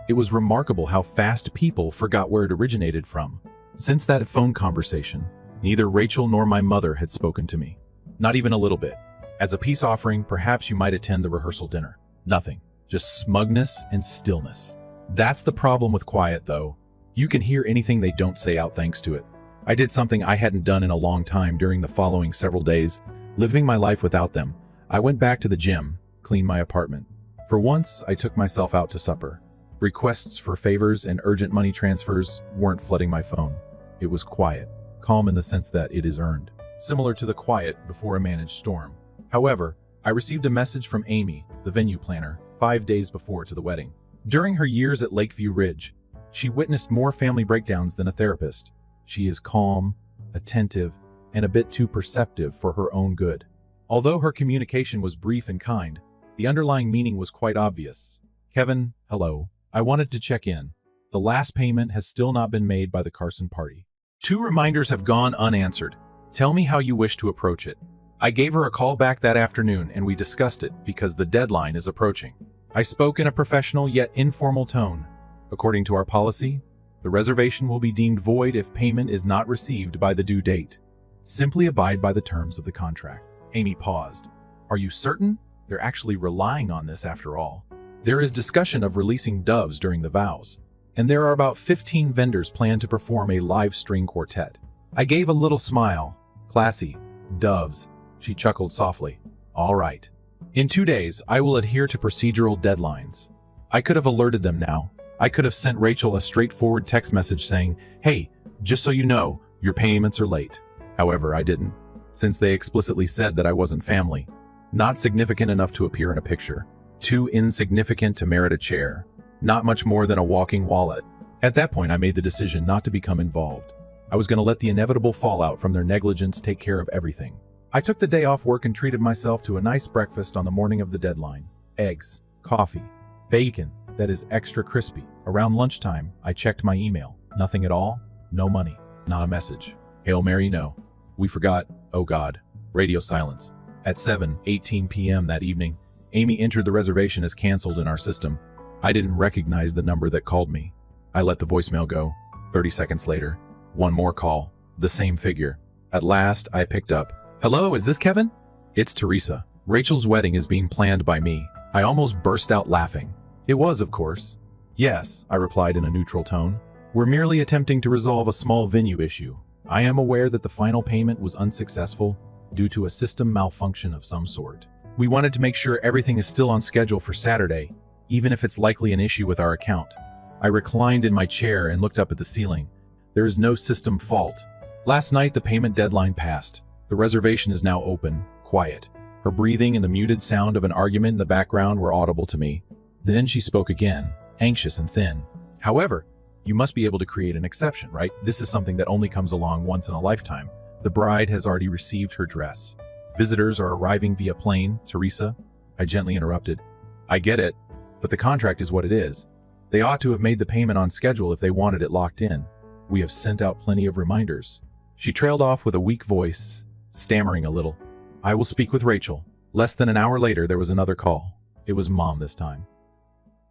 it was remarkable how fast people forgot where it originated from. Since that phone conversation, neither Rachel nor my mother had spoken to me. Not even a little bit. As a peace offering, perhaps you might attend the rehearsal dinner. Nothing. Just smugness and stillness. That's the problem with quiet, though. You can hear anything they don't say out thanks to it. I did something I hadn't done in a long time during the following several days, living my life without them. I went back to the gym, cleaned my apartment. For once, I took myself out to supper. Requests for favors and urgent money transfers weren't flooding my phone. It was quiet, calm in the sense that it is earned, similar to the quiet before a managed storm. However, I received a message from Amy, the venue planner, 5 days before to the wedding. During her years at Lakeview Ridge, she witnessed more family breakdowns than a therapist. She is calm, attentive, and a bit too perceptive for her own good. Although her communication was brief and kind, the underlying meaning was quite obvious. Kevin, hello. I wanted to check in. The last payment has still not been made by the Carson party. 2 reminders have gone unanswered. Tell me how you wish to approach it. I gave her a call back that afternoon and we discussed it because the deadline is approaching. I spoke in a professional yet informal tone. According to our policy, the reservation will be deemed void if payment is not received by the due date. Simply abide by the terms of the contract. Amy paused. Are you certain? They're actually relying on this after all. There is discussion of releasing doves during the vows, and there are about 15 vendors planned to perform a live string quartet. I gave a little smile. Classy. Doves. She chuckled softly. All right. In 2 days, I will adhere to procedural deadlines. I could have alerted them now. I could have sent Rachel a straightforward text message saying, hey, just so you know, your payments are late. However, I didn't, since they explicitly said that I wasn't family. Not significant enough to appear in a picture. Too insignificant to merit a chair. Not much more than a walking wallet. At that point, I made the decision not to become involved. I was going to let the inevitable fallout from their negligence take care of everything. I took the day off work and treated myself to a nice breakfast on the morning of the deadline. Eggs, coffee, bacon that is extra crispy. Around lunchtime, I checked my email. Nothing at all. No money. Not a message. Hail Mary, no. We forgot. Oh God. Radio silence. At 7:18 p.m. that evening, Amy entered the reservation as canceled in our system. I didn't recognize the number that called me. I let the voicemail go. 30 seconds later, one more call. The same figure. At last, I picked up. Hello, is this Kevin? It's Teresa. Rachel's wedding is being planned by me. I almost burst out laughing. It was, of course. Yes, I replied in a neutral tone. We're merely attempting to resolve a small venue issue. I am aware that the final payment was unsuccessful due to a system malfunction of some sort. We wanted to make sure everything is still on schedule for Saturday, even if it's likely an issue with our account. I reclined in my chair and looked up at the ceiling. There is no system fault. Last night, the payment deadline passed. The reservation is now open, quiet. Her breathing and the muted sound of an argument in the background were audible to me. Then she spoke again, anxious and thin. However, you must be able to create an exception, right? This is something that only comes along once in a lifetime. The bride has already received her dress. Visitors are arriving via plane, Teresa. I gently interrupted. I get it, but the contract is what it is. They ought to have made the payment on schedule if they wanted it locked in. We have sent out plenty of reminders. She trailed off with a weak voice, stammering a little. I will speak with Rachel. Less than an hour later, there was another call. It was Mom this time.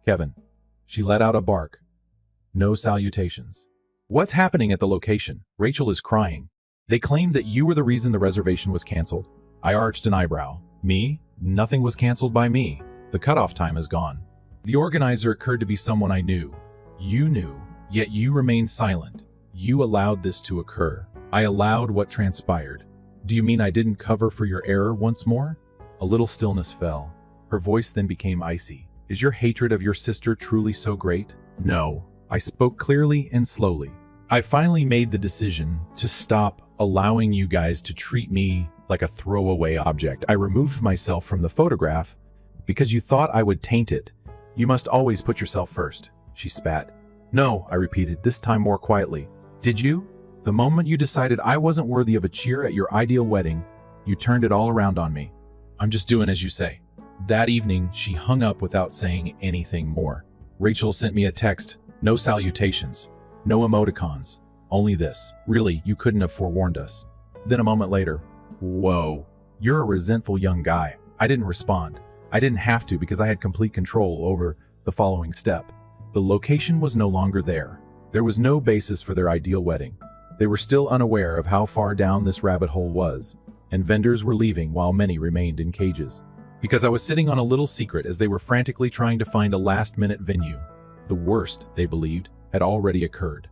Kevin. She let out a bark. No salutations. What's happening at the location? Rachel is crying. They claimed that you were the reason the reservation was canceled. I arched an eyebrow. Me? Nothing was canceled by me. The cutoff time is gone. The organizer occurred to be someone I knew. You knew, yet you remained silent. You allowed this to occur. I allowed what transpired. Do you mean I didn't cover for your error once more? A little stillness fell. Her voice then became icy. Is your hatred of your sister truly so great? No. I spoke clearly and slowly. I finally made the decision to stop allowing you guys to treat me like a throwaway object. I removed myself from the photograph because you thought I would taint it. You must always put yourself first, she spat. No, I repeated, this time more quietly. Did you? The moment you decided I wasn't worthy of a cheer at your ideal wedding, you turned it all around on me. I'm just doing as you say. That evening, she hung up without saying anything more. Rachel sent me a text. No salutations. No emoticons. Only this. Really, you couldn't have forewarned us. Then a moment later, whoa, you're a resentful young guy. I didn't respond. I didn't have to because I had complete control over the following step. The location was no longer there. There was no basis for their ideal wedding. They were still unaware of how far down this rabbit hole was, and vendors were leaving while many remained in cages. Because I was sitting on a little secret as they were frantically trying to find a last-minute venue. The worst, they believed, had already occurred.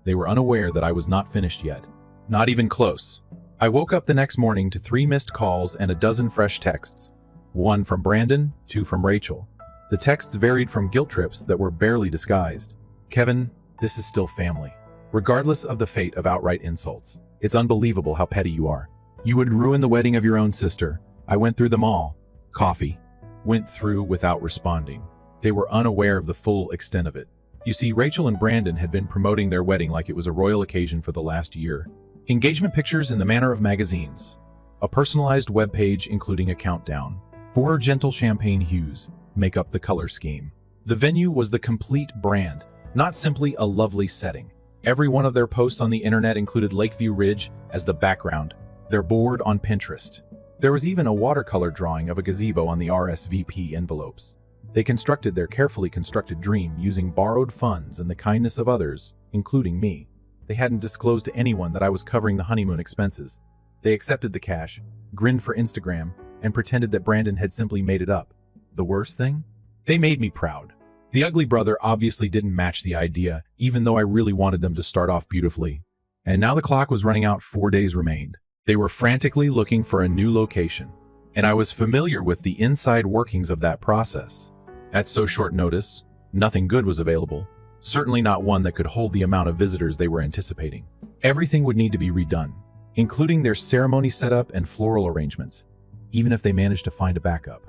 They were unaware that I was not finished yet. Not even close. I woke up the next morning to 3 missed calls and a dozen fresh texts. 1 from Brandon, 2 from Rachel. The texts varied from guilt trips that were barely disguised. Kevin, this is still family. Regardless of the fate of outright insults. It's unbelievable how petty you are. You would ruin the wedding of your own sister. I went through them all. Coffee. Went through without responding. They were unaware of the full extent of it. You see, Rachel and Brandon had been promoting their wedding like it was a royal occasion for the last year. Engagement pictures in the manner of magazines. A personalized webpage including a countdown. 4 gentle champagne hues make up the color scheme. The venue was the complete brand, not simply a lovely setting. Every one of their posts on the internet included Lakeview Ridge as the background, their board on Pinterest. There was even a watercolor drawing of a gazebo on the RSVP envelopes. They constructed their carefully constructed dream using borrowed funds and the kindness of others, including me. They hadn't disclosed to anyone that I was covering the honeymoon expenses. They accepted the cash, grinned for Instagram, and pretended that Brandon had simply made it up. The worst thing? They made me proud. The ugly brother obviously didn't match the idea, even though I really wanted them to start off beautifully. And now the clock was running out, 4 days remained. They were frantically looking for a new location, and I was familiar with the inside workings of that process. At so short notice, nothing good was available, certainly not one that could hold the amount of visitors they were anticipating. Everything would need to be redone, including their ceremony setup and floral arrangements, even if they managed to find a backup.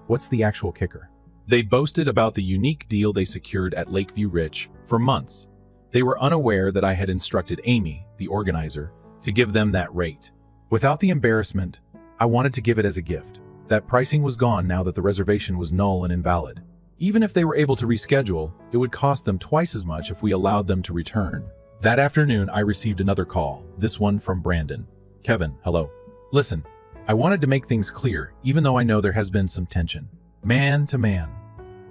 What's the actual kicker? They boasted about the unique deal they secured at Lakeview Ridge for months. They were unaware that I had instructed Amy, the organizer, to give them that rate. Without the embarrassment, I wanted to give it as a gift. That pricing was gone now that the reservation was null and invalid. Even if they were able to reschedule, it would cost them twice as much if we allowed them to return. That afternoon, I received another call, this one from Brandon. Kevin, hello. Listen, I wanted to make things clear, even though I know there has been some tension. Man to man.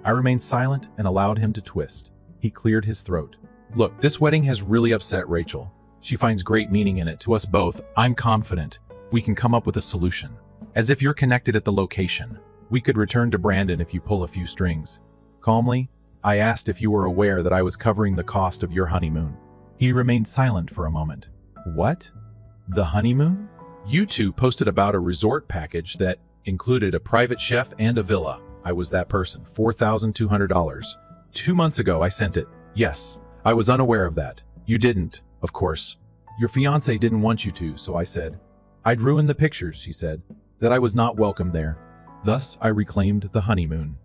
I remained silent and allowed him to twist. He cleared his throat. Look, this wedding has really upset Rachel. She finds great meaning in it to us both. I'm confident we can come up with a solution. As if you're connected at the location. We could return to Brandon if you pull a few strings. Calmly, I asked if you were aware that I was covering the cost of your honeymoon. He remained silent for a moment. What? The honeymoon? You two posted about a resort package that included a private chef and a villa. I was that person. $4,200. 2 months ago, I sent it. Yes, I was unaware of that. You didn't, of course. Your fiancé didn't want you to, so I said. I'd ruined the pictures, she said. That I was not welcome there. Thus, I reclaimed the honeymoon.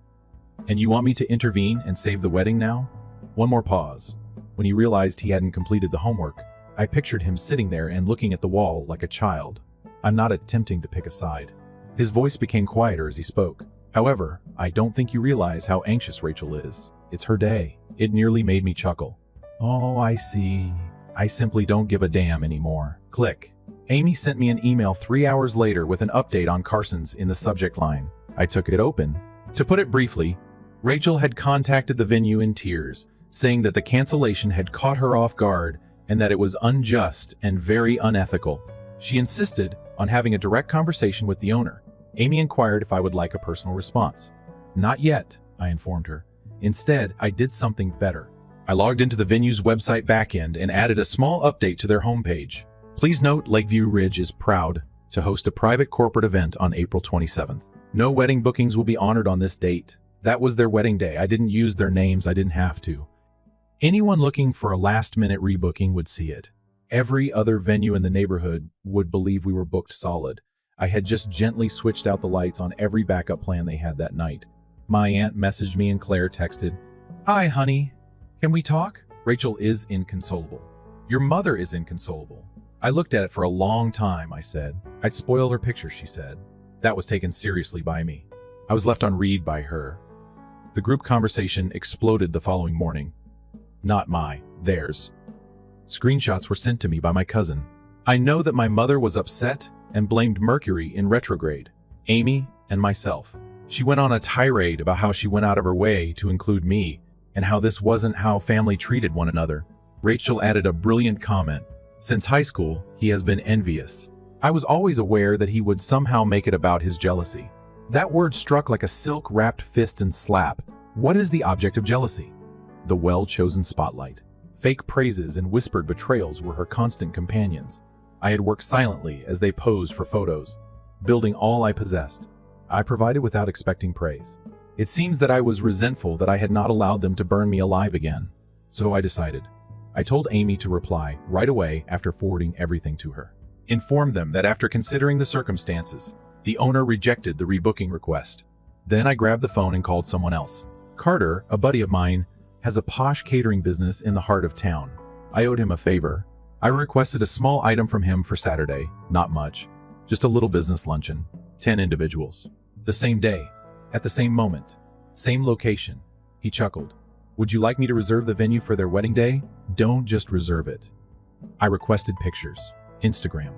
And you want me to intervene and save the wedding now? One more pause. When he realized he hadn't completed the homework, I pictured him sitting there and looking at the wall like a child. I'm not attempting to pick a side. His voice became quieter as he spoke. However, I don't think you realize how anxious Rachel is. It's her day. It nearly made me chuckle. Oh, I see. I simply don't give a damn anymore. Click. Amy sent me an email 3 hours later with an update on Carson's in the subject line. I took it open. To put it briefly, Rachel had contacted the venue in tears, saying that the cancellation had caught her off guard and that it was unjust and very unethical. She insisted on having a direct conversation with the owner. Amy inquired if I would like a personal response. Not yet, I informed her. Instead, I did something better. I logged into the venue's website backend and added a small update to their homepage. Please note Lakeview Ridge is proud to host a private corporate event on April 27th. No wedding bookings will be honored on this date. That was their wedding day. I didn't use their names. I didn't have to. Anyone looking for a last-minute rebooking would see it. Every other venue in the neighborhood would believe we were booked solid. I had just gently switched out the lights on every backup plan they had that night. My aunt messaged me and Claire texted, "Hi, honey. Can we talk?" Rachel is inconsolable. Your mother is inconsolable. I looked at it for a long time, I said. I'd spoil her picture, she said. That was taken seriously by me. I was left on read by her. The group conversation exploded the following morning. Not theirs. Screenshots were sent to me by my cousin. I know that my mother was upset and blamed Mercury in retrograde, Amy and myself. She went on a tirade about how she went out of her way to include me and how this wasn't how family treated one another. Rachel added a brilliant comment. Since high school, he has been envious. I was always aware that he would somehow make it about his jealousy. That word struck like a silk-wrapped fist and slap. What is the object of jealousy? The well-chosen spotlight. Fake praises and whispered betrayals were her constant companions. I had worked silently as they posed for photos, building all I possessed. I provided without expecting praise. It seems that I was resentful that I had not allowed them to burn me alive again. So I decided. I told Amy to reply right away after forwarding everything to her. Informed them that after considering the circumstances, the owner rejected the rebooking request. Then I grabbed the phone and called someone else. Carter, a buddy of mine, has a posh catering business in the heart of town. I owed him a favor. I requested a small item from him for Saturday, not much, just a little business luncheon, 10 individuals. The same day, at the same moment, same location. He chuckled. Would you like me to reserve the venue for their wedding day? Don't just reserve it. I requested pictures, Instagram,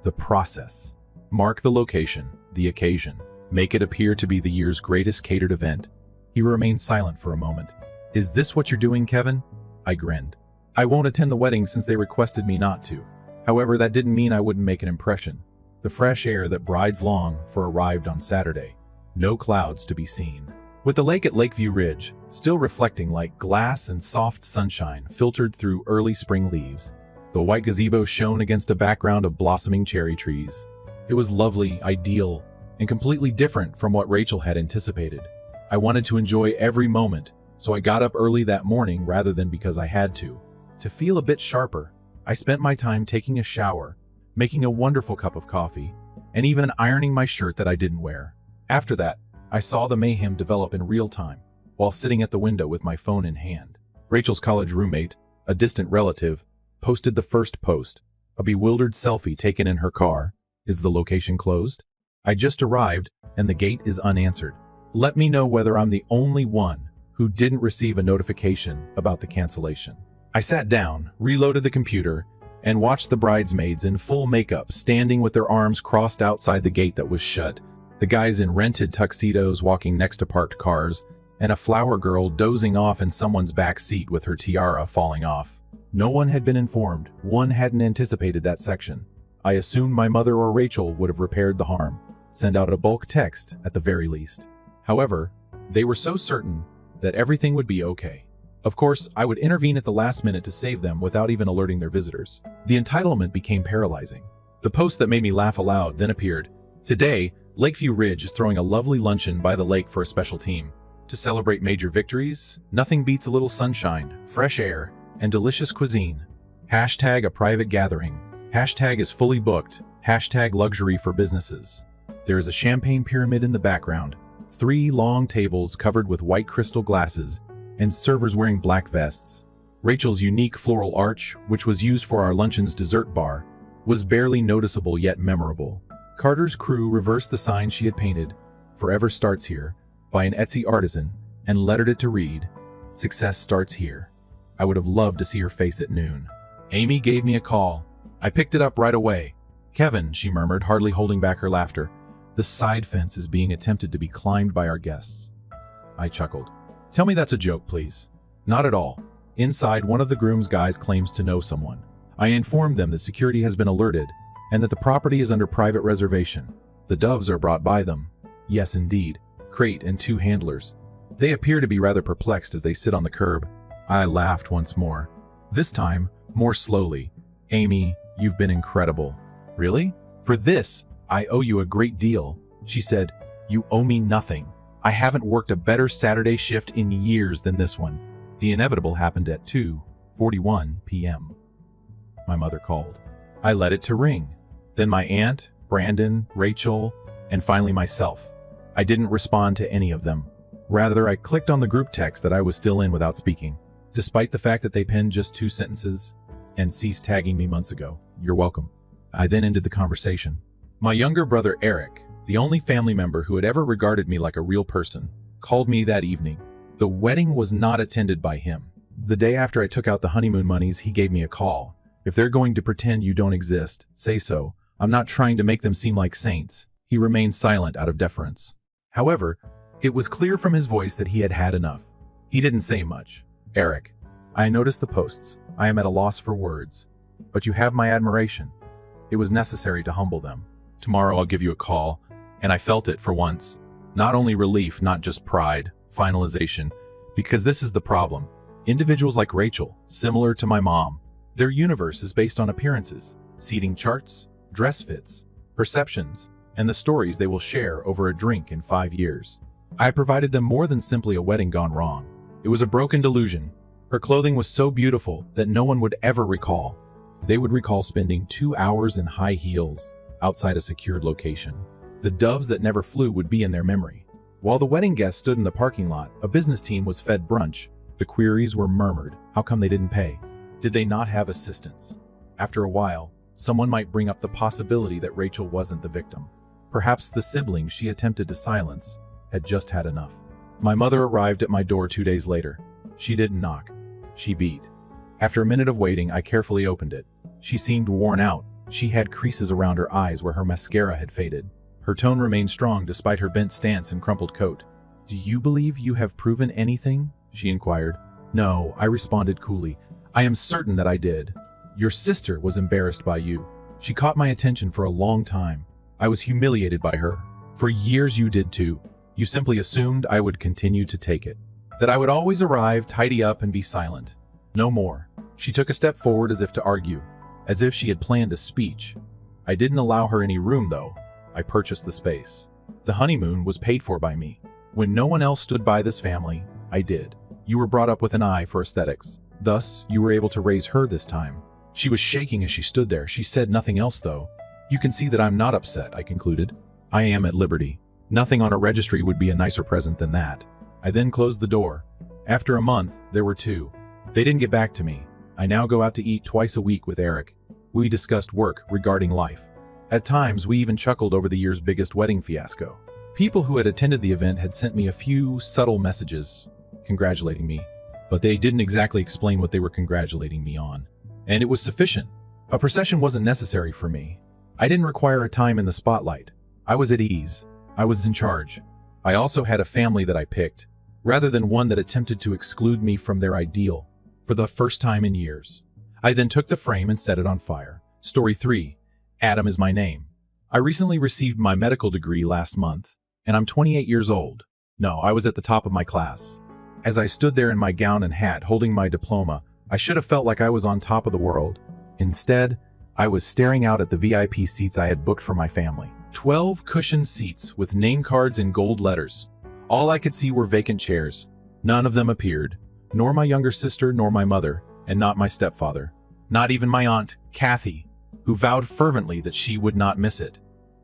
the process. Mark the location, the occasion. Make it appear to be the year's greatest catered event. He remained silent for a moment. Is this what you're doing, Kevin? I grinned. I won't attend the wedding since they requested me not to. However, that didn't mean I wouldn't make an impression. The fresh air that brides long for arrived on Saturday. No clouds to be seen. With the lake at Lakeview Ridge, still reflecting like glass and soft sunshine filtered through early spring leaves, The white gazebo shone against a background of blossoming cherry trees. It was lovely, ideal, and completely different from what Rachel had anticipated. I wanted to enjoy every moment, so I got up early that morning rather than because I had to. To feel a bit sharper, I spent my time taking a shower, making a wonderful cup of coffee, and even ironing my shirt that I didn't wear. After that, I saw the mayhem develop in real time, while sitting at the window with my phone in hand. Rachel's college roommate, a distant relative, posted the first post, a bewildered selfie taken in her car. Is the location closed? I just arrived, and the gate is unanswered. Let me know whether I'm the only one who didn't receive a notification about the cancellation. I sat down, reloaded the computer, and watched the bridesmaids in full makeup standing with their arms crossed outside the gate that was shut, the guys in rented tuxedos walking next to parked cars, and a flower girl dozing off in someone's back seat with her tiara falling off. No one had been informed. One hadn't anticipated that section. I assumed my mother or Rachel would have repaired the harm, send out a bulk text at the very least. However, they were so certain that everything would be okay. Of course, I would intervene at the last minute to save them without even alerting their visitors. The entitlement became paralyzing. The post that made me laugh aloud then appeared. Today, Lakeview Ridge is throwing a lovely luncheon by the lake for a special team. To celebrate major victories, nothing beats a little sunshine, fresh air, and delicious cuisine. Hashtag a private gathering. Hashtag is fully booked. Hashtag luxury for businesses. There is a champagne pyramid in the background, 3 long tables covered with white crystal glasses, and servers wearing black vests. Rachel's unique floral arch, which was used for our luncheon's dessert bar, was barely noticeable yet memorable. Carter's crew reversed the sign she had painted, "Forever Starts Here," by an Etsy artisan, and lettered it to read, "Success starts here." I would have loved to see her face at noon. Amy gave me a call. I picked it up right away. "Kevin," she murmured, hardly holding back her laughter, "the side fence is being attempted to be climbed by our guests." I chuckled. "Tell me that's a joke, please." "Not at all. Inside, one of the groom's guys claims to know someone. I informed them that security has been alerted and that the property is under private reservation. The doves are brought by them." "Yes, indeed. Crate and 2 handlers. They appear to be rather perplexed as they sit on the curb." I laughed once more. This time, more slowly. "Amy, you've been incredible." "Really? For this, I owe you a great deal." She said, "You owe me nothing. I haven't worked a better Saturday shift in years than this one." The inevitable happened at 2:41 p.m. My mother called. I let it to ring. Then my aunt, Brandon, Rachel, and finally myself. I didn't respond to any of them. Rather, I clicked on the group text that I was still in without speaking, despite the fact that they penned just 2 sentences and ceased tagging me months ago. "You're welcome." I then ended the conversation. My younger brother Eric, the only family member who had ever regarded me like a real person, called me that evening. The wedding was not attended by him. The day after I took out the honeymoon monies, he gave me a call. "If they're going to pretend you don't exist, say so. I'm not trying to make them seem like saints." He remained silent out of deference. However, it was clear from his voice that he had had enough. He didn't say much. "Eric, I noticed the posts. I am at a loss for words. But you have my admiration. It was necessary to humble them. Tomorrow I'll give you a call." And I felt it for once. Not only relief, not just pride, finalization. Because this is the problem. Individuals like Rachel, similar to my mom, their universe is based on appearances, seating charts, dress fits, perceptions, and the stories they will share over a drink in 5 years. I provided them more than simply a wedding gone wrong. It was a broken delusion. Her clothing was so beautiful that no one would ever recall. They would recall spending 2 hours in high heels outside a secured location. The doves that never flew would be in their memory. While the wedding guests stood in the parking lot, a business team was fed brunch. The queries were murmured. How come they didn't pay? Did they not have assistance? After a while, someone might bring up the possibility that Rachel wasn't the victim. Perhaps the siblings she attempted to silence had just had enough. My mother arrived at my door 2 days later. She didn't knock. She beat. After a minute of waiting, I carefully opened it. She seemed worn out. She had creases around her eyes where her mascara had faded. Her tone remained strong despite her bent stance and crumpled coat. "Do you believe you have proven anything?" she inquired. "No," I responded coolly. "I am certain that I did. Your sister was embarrassed by you. She caught my attention for a long time. I was humiliated by her. For years you did too. You simply assumed I would continue to take it. That I would always arrive, tidy up, and be silent. No more." She took a step forward as if to argue. as if she had planned a speech. I didn't allow her any room, though. I purchased the space. The honeymoon was paid for by me. When no one else stood by this family, I did. You were brought up with an eye for aesthetics. Thus, you were able to raise her this time. She was shaking as she stood there. She said nothing else, though. You can see that I'm not upset, I concluded. I am at liberty. Nothing on a registry would be a nicer present than that. I then closed the door. After a month, there were 2. They didn't get back to me. I now go out to eat twice a week with Eric. We discussed work regarding life. At times, we even chuckled over the year's biggest wedding fiasco. People who had attended the event had sent me a few subtle messages congratulating me, but they didn't exactly explain what they were congratulating me on. And it was sufficient. A procession wasn't necessary for me. I didn't require a time in the spotlight. I was at ease. I was in charge. I also had a family that I picked, rather than one that attempted to exclude me from their ideal. For the first time in years. I then took the frame and set it on fire. Story 3. Adam is my name. I recently received my medical degree last month, and I'm 28 years old. No, I was at the top of my class. As I stood there in my gown and hat holding my diploma, I should have felt like I was on top of the world. Instead, I was staring out at the VIP seats I had booked for my family. 12 cushioned seats with name cards in gold letters. All I could see were vacant chairs. None of them appeared. Nor my younger sister, nor my mother, and not my stepfather. Not even my aunt, Kathy, who vowed fervently that she would not miss it.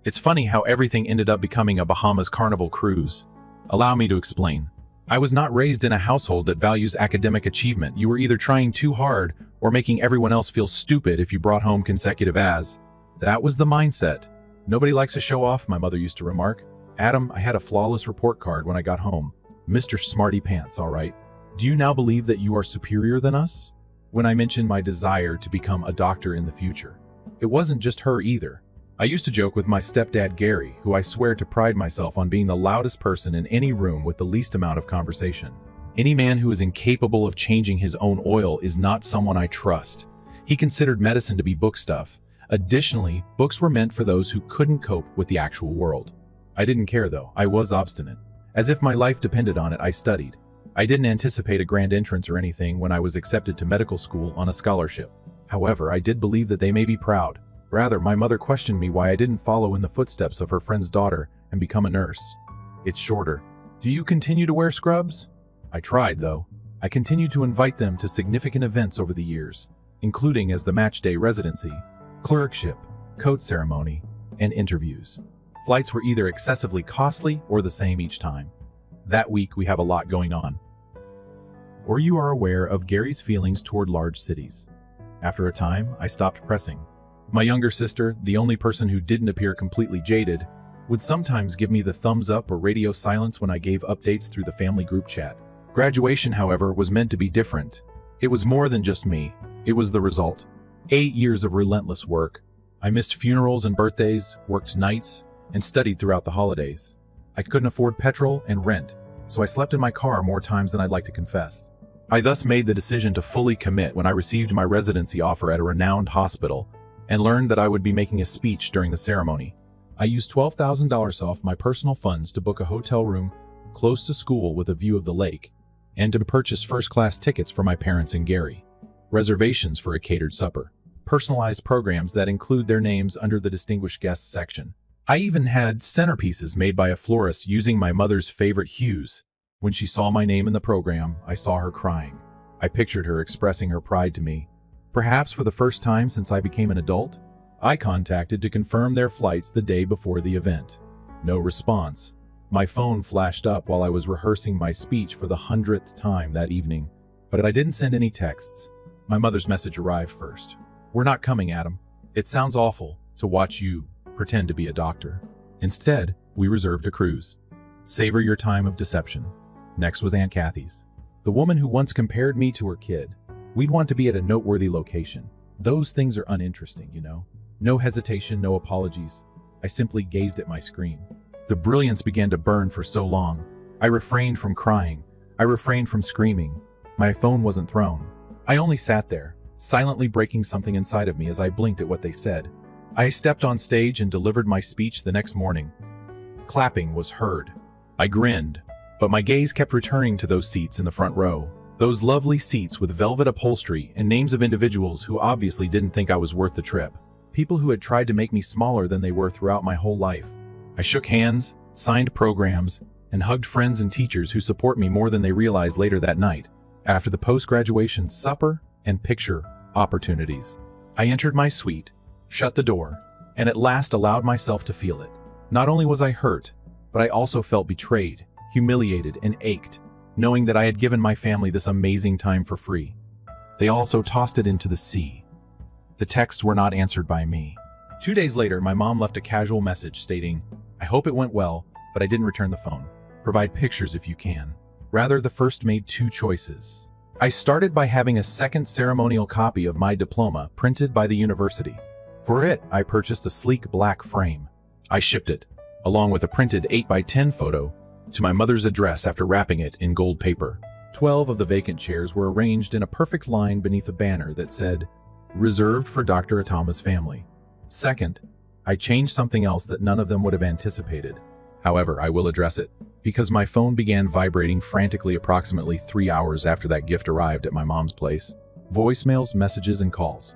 It's funny how everything ended up becoming a Bahamas Carnival cruise. Allow me to explain. I was not raised in a household that values academic achievement. You were either trying too hard or making everyone else feel stupid if you brought home consecutive A's. That was the mindset. Nobody likes to show off, my mother used to remark. Adam, I had a flawless report card when I got home. Mr. Smarty Pants, all right. Do you now believe that you are superior than us? When I mentioned my desire to become a doctor in the future. It wasn't just her either. I used to joke with my stepdad Gary, who I swear to pride myself on being the loudest person in any room with the least amount of conversation. Any man who is incapable of changing his own oil is not someone I trust. He considered medicine to be book stuff. Additionally, books were meant for those who couldn't cope with the actual world. I didn't care though. I was obstinate. As if my life depended on it, I studied. I didn't anticipate a grand entrance or anything when I was accepted to medical school on a scholarship. However, I did believe that they may be proud. Rather, my mother questioned me why I didn't follow in the footsteps of her friend's daughter and become a nurse. It's shorter. Do you continue to wear scrubs? I tried, though. I continued to invite them to significant events over the years, including as the match day residency, clerkship, coat ceremony, and interviews. Flights were either excessively costly or the same each time. That week, we have a lot going on. Or you are aware of Gary's feelings toward large cities. After a time, I stopped pressing. My younger sister, the only person who didn't appear completely jaded, would sometimes give me the thumbs up or radio silence when I gave updates through the family group chat. Graduation, however, was meant to be different. It was more than just me. It was the result. 8 years of relentless work. I missed funerals and birthdays, worked nights, and studied throughout the holidays. I couldn't afford petrol and rent, so I slept in my car more times than I'd like to confess. I thus made the decision to fully commit when I received my residency offer at a renowned hospital and learned that I would be making a speech during the ceremony. I used $12,000 off my personal funds to book a hotel room close to school with a view of the lake, and to purchase first-class tickets for my parents and Gary, reservations for a catered supper, personalized programs that include their names under the distinguished guests section. I even had centerpieces made by a florist using my mother's favorite hues. When she saw my name in the program, I saw her crying. I pictured her expressing her pride to me. Perhaps for the first time since I became an adult, I contacted to confirm their flights the day before the event. No response. My phone flashed up while I was rehearsing my speech for the 100th time that evening, but I didn't send any texts. My mother's message arrived first. We're not coming, Adam. It sounds awful to watch you pretend to be a doctor. Instead, we reserved a cruise. Savor your time of deception. Next was Aunt Kathy's, the woman who once compared me to her kid. We'd want to be at a noteworthy location. Those things are uninteresting, you know. No hesitation, no apologies. I simply gazed at my screen. The brilliance began to burn for so long. I refrained from crying. I refrained from screaming. My phone wasn't thrown. I only sat there, silently breaking something inside of me as I blinked at what they said. I stepped on stage and delivered my speech the next morning. Clapping was heard. I grinned, but my gaze kept returning to those seats in the front row. Those lovely seats with velvet upholstery and names of individuals who obviously didn't think I was worth the trip. People who had tried to make me smaller than they were throughout my whole life. I shook hands, signed programs, and hugged friends and teachers who support me more than they realized later that night, after the post-graduation supper and picture opportunities. I entered my suite, shut the door, and at last allowed myself to feel it. Not only was I hurt, but I also felt betrayed, humiliated, and ached, knowing that I had given my family this amazing time for free. They also tossed it into the sea. The texts were not answered by me. 2 days later, my mom left a casual message stating, "I hope it went well, but I didn't return the phone. Provide pictures if you can." Rather, the first made 2 choices. I started by having a second ceremonial copy of my diploma printed by the university. For it, I purchased a sleek black frame. I shipped it, along with a printed 8x10 photo, to my mother's address after wrapping it in gold paper. 12 of the vacant chairs were arranged in a perfect line beneath a banner that said, "Reserved for Dr. Atama's family." Second, I changed something else that none of them would have anticipated. However, I will address it, because my phone began vibrating frantically approximately 3 hours after that gift arrived at my mom's place. Voicemails, messages, and calls.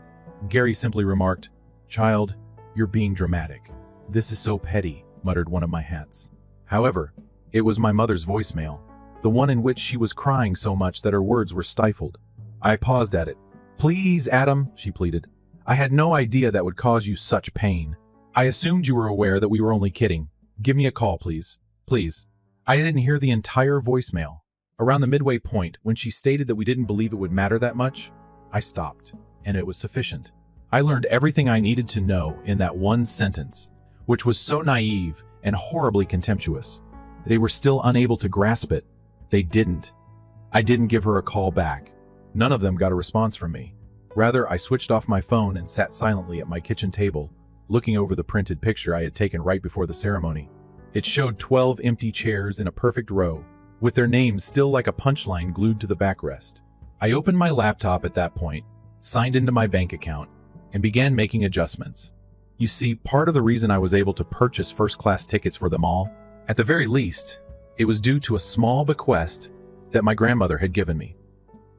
Gary simply remarked, "Child, you're being dramatic. This is so petty," muttered one of my hats. However, it was my mother's voicemail, the one in which she was crying so much that her words were stifled. I paused at it. "Please, Adam," she pleaded. "I had no idea that would cause you such pain. I assumed you were aware that we were only kidding. Give me a call, please. Please." I didn't hear the entire voicemail. Around the midway point, when she stated that we didn't believe it would matter that much, I stopped, and it was sufficient. I learned everything I needed to know in that one sentence, which was so naive and horribly contemptuous. They were still unable to grasp it. They didn't. I didn't give her a call back. None of them got a response from me. Rather, I switched off my phone and sat silently at my kitchen table, looking over the printed picture I had taken right before the ceremony. It showed 12 empty chairs in a perfect row, with their names still like a punchline glued to the backrest. I opened my laptop at that point, signed into my bank account, and began making adjustments. You see, part of the reason I was able to purchase first-class tickets for them all, at the very least, it was due to a small bequest that my grandmother had given me.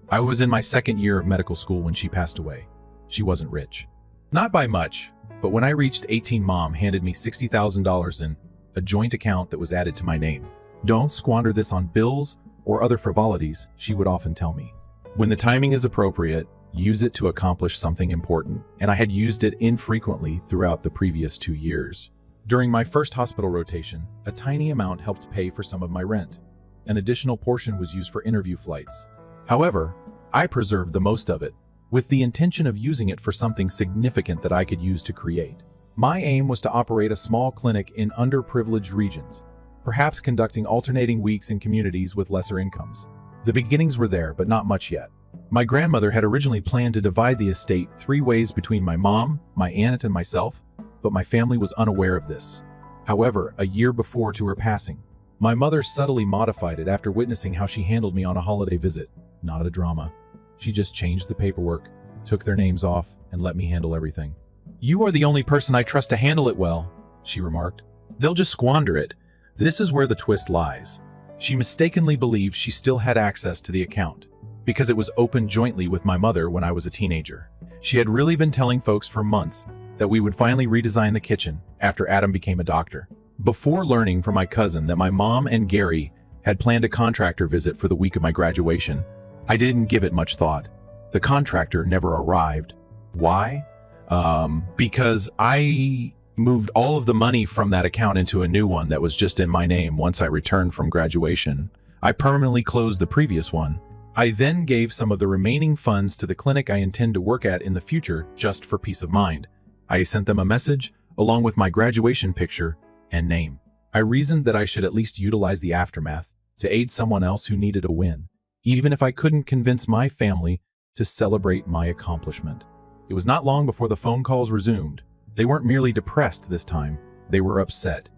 I was in my second year of medical school when she passed away. She wasn't rich. Not by much, but when I reached 18, Mom handed me $60,000 in a joint account that was added to my name. "Don't squander this on bills or other frivolities," she would often tell me. "When the timing is appropriate, use it to accomplish something important," and I had used it infrequently throughout the previous 2 years. During my first hospital rotation, a tiny amount helped pay for some of my rent. An additional portion was used for interview flights. However, I preserved the most of it, with the intention of using it for something significant that I could use to create. My aim was to operate a small clinic in underprivileged regions, perhaps conducting alternating weeks in communities with lesser incomes. The beginnings were there, but not much yet. My grandmother had originally planned to divide the estate 3 ways between my mom, my aunt, and myself, but my family was unaware of this. However, a year before to her passing, my mother subtly modified it after witnessing how she handled me on a holiday visit. Not a drama. She just changed the paperwork, took their names off, and let me handle everything. "You are the only person I trust to handle it well," she remarked. "They'll just squander it." This is where the twist lies. She mistakenly believed she still had access to the account, because it was opened jointly with my mother when I was a teenager. She had really been telling folks for months that we would finally redesign the kitchen after Adam became a doctor. Before learning from my cousin that my mom and Gary had planned a contractor visit for the week of my graduation, I didn't give it much thought. The contractor never arrived. Why? Because I moved all of the money from that account into a new one that was just in my name once I returned from graduation. I permanently closed the previous one. I then gave some of the remaining funds to the clinic I intend to work at in the future just for peace of mind. I sent them a message along with my graduation picture and name. I reasoned that I should at least utilize the aftermath to aid someone else who needed a win, even if I couldn't convince my family to celebrate my accomplishment. It was not long before the phone calls resumed. They weren't merely depressed this time, they were upset.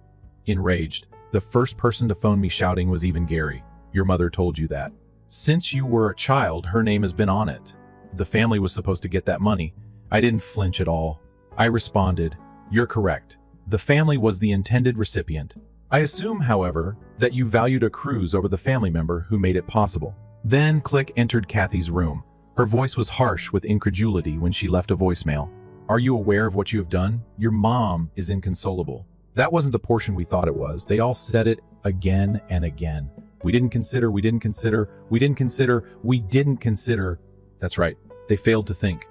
Enraged, the first person to phone me shouting was even Gary. "Your mother told you that. Since you were a child, her name has been on it. The family was supposed to get that money." I didn't flinch at all. I responded, "You're correct. The family was the intended recipient. I assume, however, that you valued a cruise over the family member who made it possible." Then Click entered Kathy's room. Her voice was harsh with incredulity when she left a voicemail. Are you aware of what you have done? Your mom is inconsolable. That wasn't the portion we thought it was. They all said it again and again. We didn't consider. That's right. They failed to think.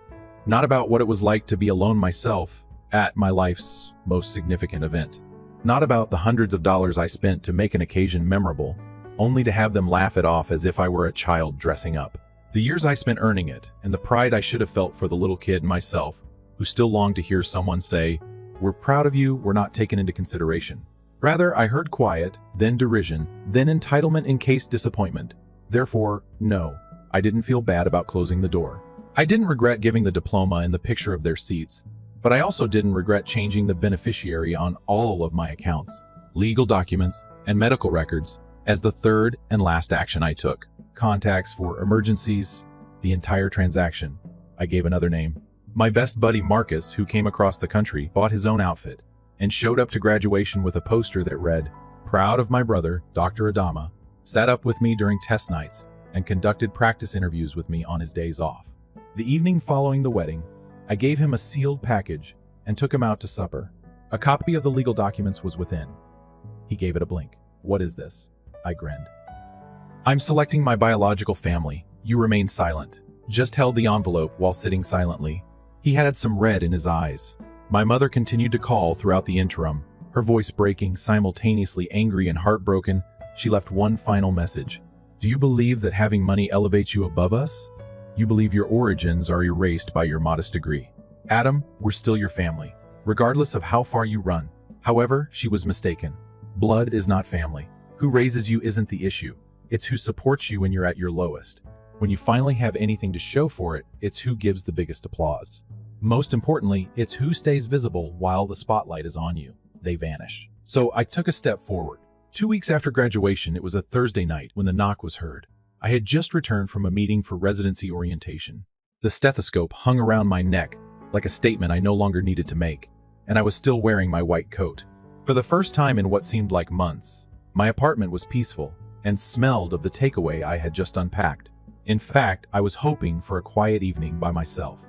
Not about what it was like to be alone myself at my life's most significant event. Not about the hundreds of dollars I spent to make an occasion memorable, only to have them laugh it off as if I were a child dressing up. The years I spent earning it, and the pride I should have felt for the little kid myself, who still longed to hear someone say, "We're proud of you," were not taken into consideration. Rather, I heard quiet, then derision, then entitlement-encased disappointment. Therefore, no, I didn't feel bad about closing the door. I didn't regret giving the diploma and the picture of their seats, but I also didn't regret changing the beneficiary on all of my accounts, legal documents, and medical records as the third and last action I took. Contacts for emergencies, the entire transaction. I gave another name. My best buddy Marcus, who came across the country, bought his own outfit and showed up to graduation with a poster that read, "Proud of my brother, Dr. Adama," sat up with me during test nights, and conducted practice interviews with me on his days off. The evening following the wedding, I gave him a sealed package and took him out to supper. A copy of the legal documents was within. He gave it a blink. "What is this?" I grinned. "I'm selecting my biological family." You remained silent, just held the envelope while sitting silently. He had some red in his eyes. My mother continued to call throughout the interim, her voice breaking, simultaneously angry and heartbroken. She left one final message. "Do you believe that having money elevates you above us? You believe your origins are erased by your modest degree. Adam, we're still your family, regardless of how far you run." However, she was mistaken. Blood is not family. Who raises you isn't the issue. It's who supports you when you're at your lowest. When you finally have anything to show for it, it's who gives the biggest applause. Most importantly, it's who stays visible while the spotlight is on you. They vanish. So I took a step forward. 2 weeks after graduation, it was a Thursday night when the knock was heard. I had just returned from a meeting for residency orientation. The stethoscope hung around my neck like a statement I no longer needed to make, and I was still wearing my white coat. For the first time in what seemed like months, my apartment was peaceful and smelled of the takeaway I had just unpacked. In fact, I was hoping for a quiet evening by myself.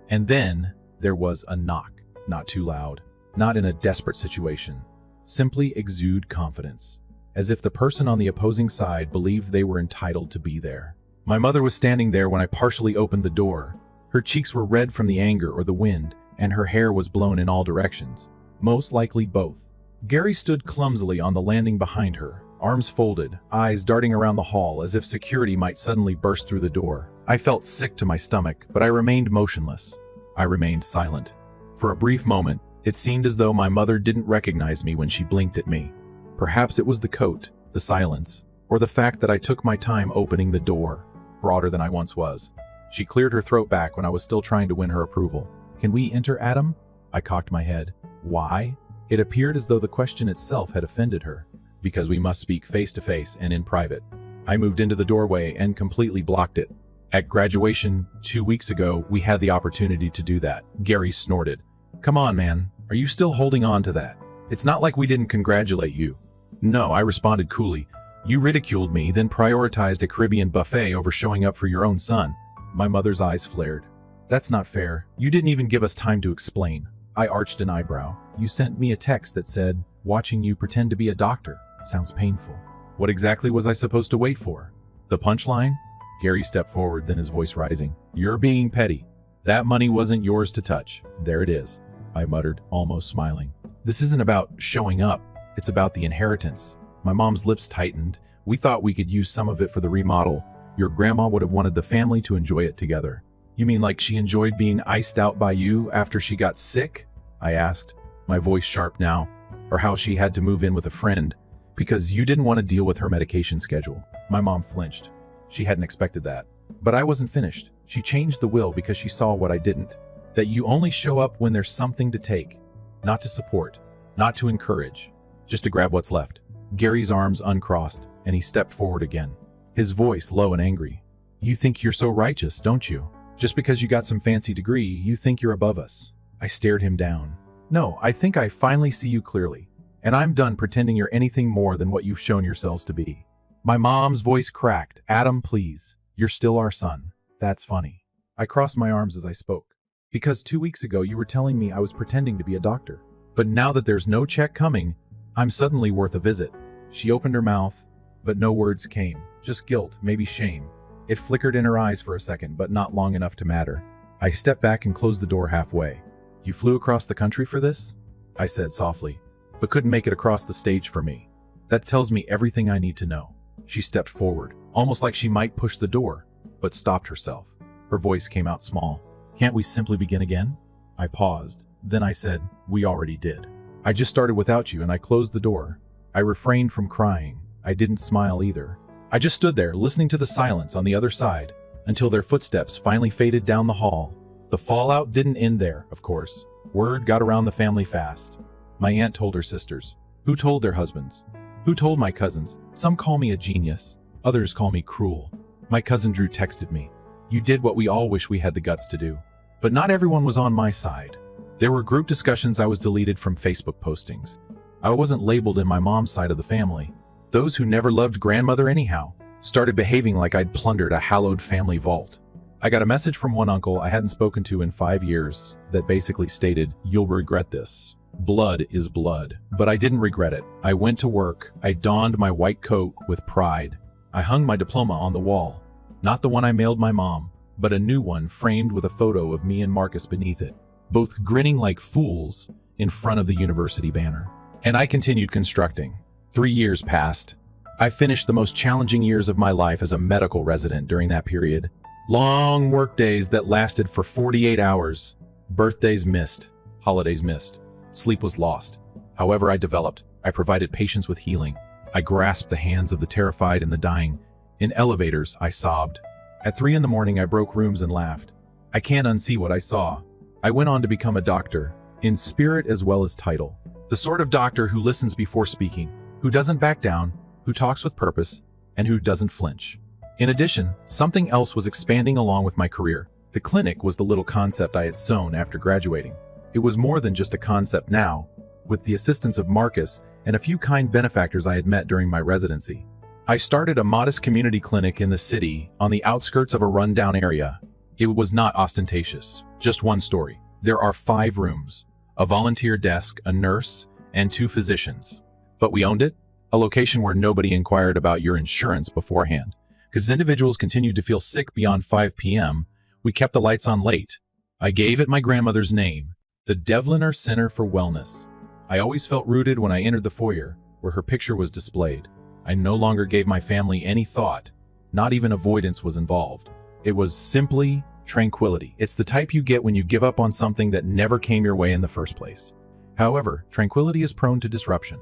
And then there was a knock. Not too loud, not in a desperate situation. Simply exude confidence, as if the person on the opposing side believed they were entitled to be there. My mother was standing there when I partially opened the door. Her cheeks were red from the anger or the wind, and her hair was blown in all directions. Most likely both. Gary stood clumsily on the landing behind her, arms folded, eyes darting around the hall as if security might suddenly burst through the door. I felt sick to my stomach, but I remained motionless. I remained silent. For a brief moment, it seemed as though my mother didn't recognize me when she blinked at me. Perhaps it was the coat, the silence, or the fact that I took my time opening the door, broader than I once was. She cleared her throat back when I was still trying to win her approval. "Can we enter, Adam?" I cocked my head. "Why?" It appeared as though the question itself had offended her. "Because we must speak face to face and in private." I moved into the doorway and completely blocked it. "At graduation 2 weeks ago, we had the opportunity to do that." Gary snorted. "Come on, man. Are you still holding on to that? It's not like we didn't congratulate you." "No," I responded coolly. "You ridiculed me, then prioritized a Caribbean buffet over showing up for your own son." My mother's eyes flared. "That's not fair. You didn't even give us time to explain." I arched an eyebrow. "You sent me a text that said, 'Watching you pretend to be a doctor sounds painful.' What exactly was I supposed to wait for? The punchline?" Gary stepped forward, then his voice rising. "You're being petty. That money wasn't yours to touch. There it is," I muttered, almost smiling. "This isn't about showing up. It's about the inheritance." My mom's lips tightened. "We thought we could use some of it for the remodel. Your grandma would have wanted the family to enjoy it together." "You mean like she enjoyed being iced out by you after she got sick?" I asked, my voice sharp now. "Or how she had to move in with a friend because you didn't want to deal with her medication schedule." My mom flinched. She hadn't expected that. But I wasn't finished. She changed the will because she saw what I didn't. That you only show up when there's something to take. Not to support. Not to encourage. Just to grab what's left. Gary's arms uncrossed, and he stepped forward again. His voice low and angry. "You think you're so righteous, don't you? Just because you got some fancy degree, you think you're above us." I stared him down. "No, I think I finally see you clearly. And I'm done pretending you're anything more than what you've shown yourselves to be." My mom's voice cracked. Adam, please. You're still our son. That's funny. I crossed my arms as I spoke. Because 2 weeks ago you were telling me I was pretending to be a doctor. But now that there's no check coming, I'm suddenly worth a visit. She opened her mouth, but no words came. Just guilt, maybe shame. It flickered in her eyes for a second, but not long enough to matter. I stepped back and closed the door halfway. You flew across the country for this? I said softly, but couldn't make it across the stage for me. That tells me everything I need to know. She stepped forward, almost like she might push the door, but stopped herself. Her voice came out small. Can't we simply begin again? I paused. Then I said, we already did. I just started without you and I closed the door. I refrained from crying. I didn't smile either. I just stood there listening to the silence on the other side until their footsteps finally faded down the hall. The fallout didn't end there, of course. Word got around the family fast. My aunt told her sisters, who told their husbands, who told my cousins. Some call me a genius, others call me cruel. My cousin Drew texted me, you did what we all wish we had the guts to do. But not everyone was on my side. There were group discussions I was deleted from Facebook postings. I wasn't labeled in my mom's side of the family. Those who never loved grandmother anyhow started behaving like I'd plundered a hallowed family vault. I got a message from one uncle I hadn't spoken to in 5 years that basically stated, you'll regret this. Blood is blood. But I didn't regret it. I went to work. I donned my white coat with pride. I hung my diploma on the wall. Not the one I mailed my mom, but a new one framed with a photo of me and Marcus beneath it, both grinning like fools in front of the university banner. And I continued constructing. 3 years passed. I finished the most challenging years of my life as a medical resident during that period. Long work days that lasted for 48 hours. Birthdays missed. Holidays missed. Sleep was lost. However, I developed. I provided patients with healing. I grasped the hands of the terrified and the dying. In elevators, I sobbed. At 3 in the morning, I broke rooms and laughed. I can't unsee what I saw. I went on to become a doctor, in spirit as well as title. The sort of doctor who listens before speaking, who doesn't back down, who talks with purpose, and who doesn't flinch. In addition, something else was expanding along with my career. The clinic was the little concept I had sown after graduating. It was more than just a concept now, with the assistance of Marcus and a few kind benefactors I had met during my residency. I started a modest community clinic in the city on the outskirts of a rundown area. It was not ostentatious. Just one story. There are 5 rooms, a volunteer desk, a nurse, and 2 physicians. But we owned it, a location where nobody inquired about your insurance beforehand. Because individuals continued to feel sick beyond 5 p.m., we kept the lights on late. I gave it my grandmother's name, the Devliner Center for Wellness. I always felt rooted when I entered the foyer, where her picture was displayed. I no longer gave my family any thought. Not even avoidance was involved. It was simply tranquility. It's the type you get when you give up on something that never came your way in the first place. However, tranquility is prone to disruption.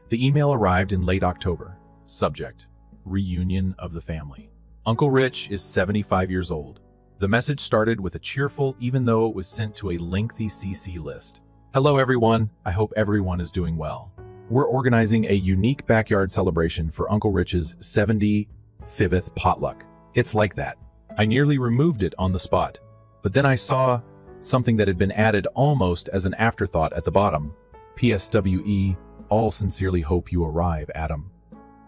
The email arrived in late October. Subject: Reunion of the family. Uncle Rich is 75 years old. The message started with a cheerful, even though it was sent to a lengthy CC list. Hello everyone, I hope everyone is doing well. We're organizing a unique backyard celebration for Uncle Rich's 75th potluck. It's like that. I nearly removed it on the spot, but then I saw something that had been added almost as an afterthought at the bottom. PSWE, all sincerely hope you arrive, Adam.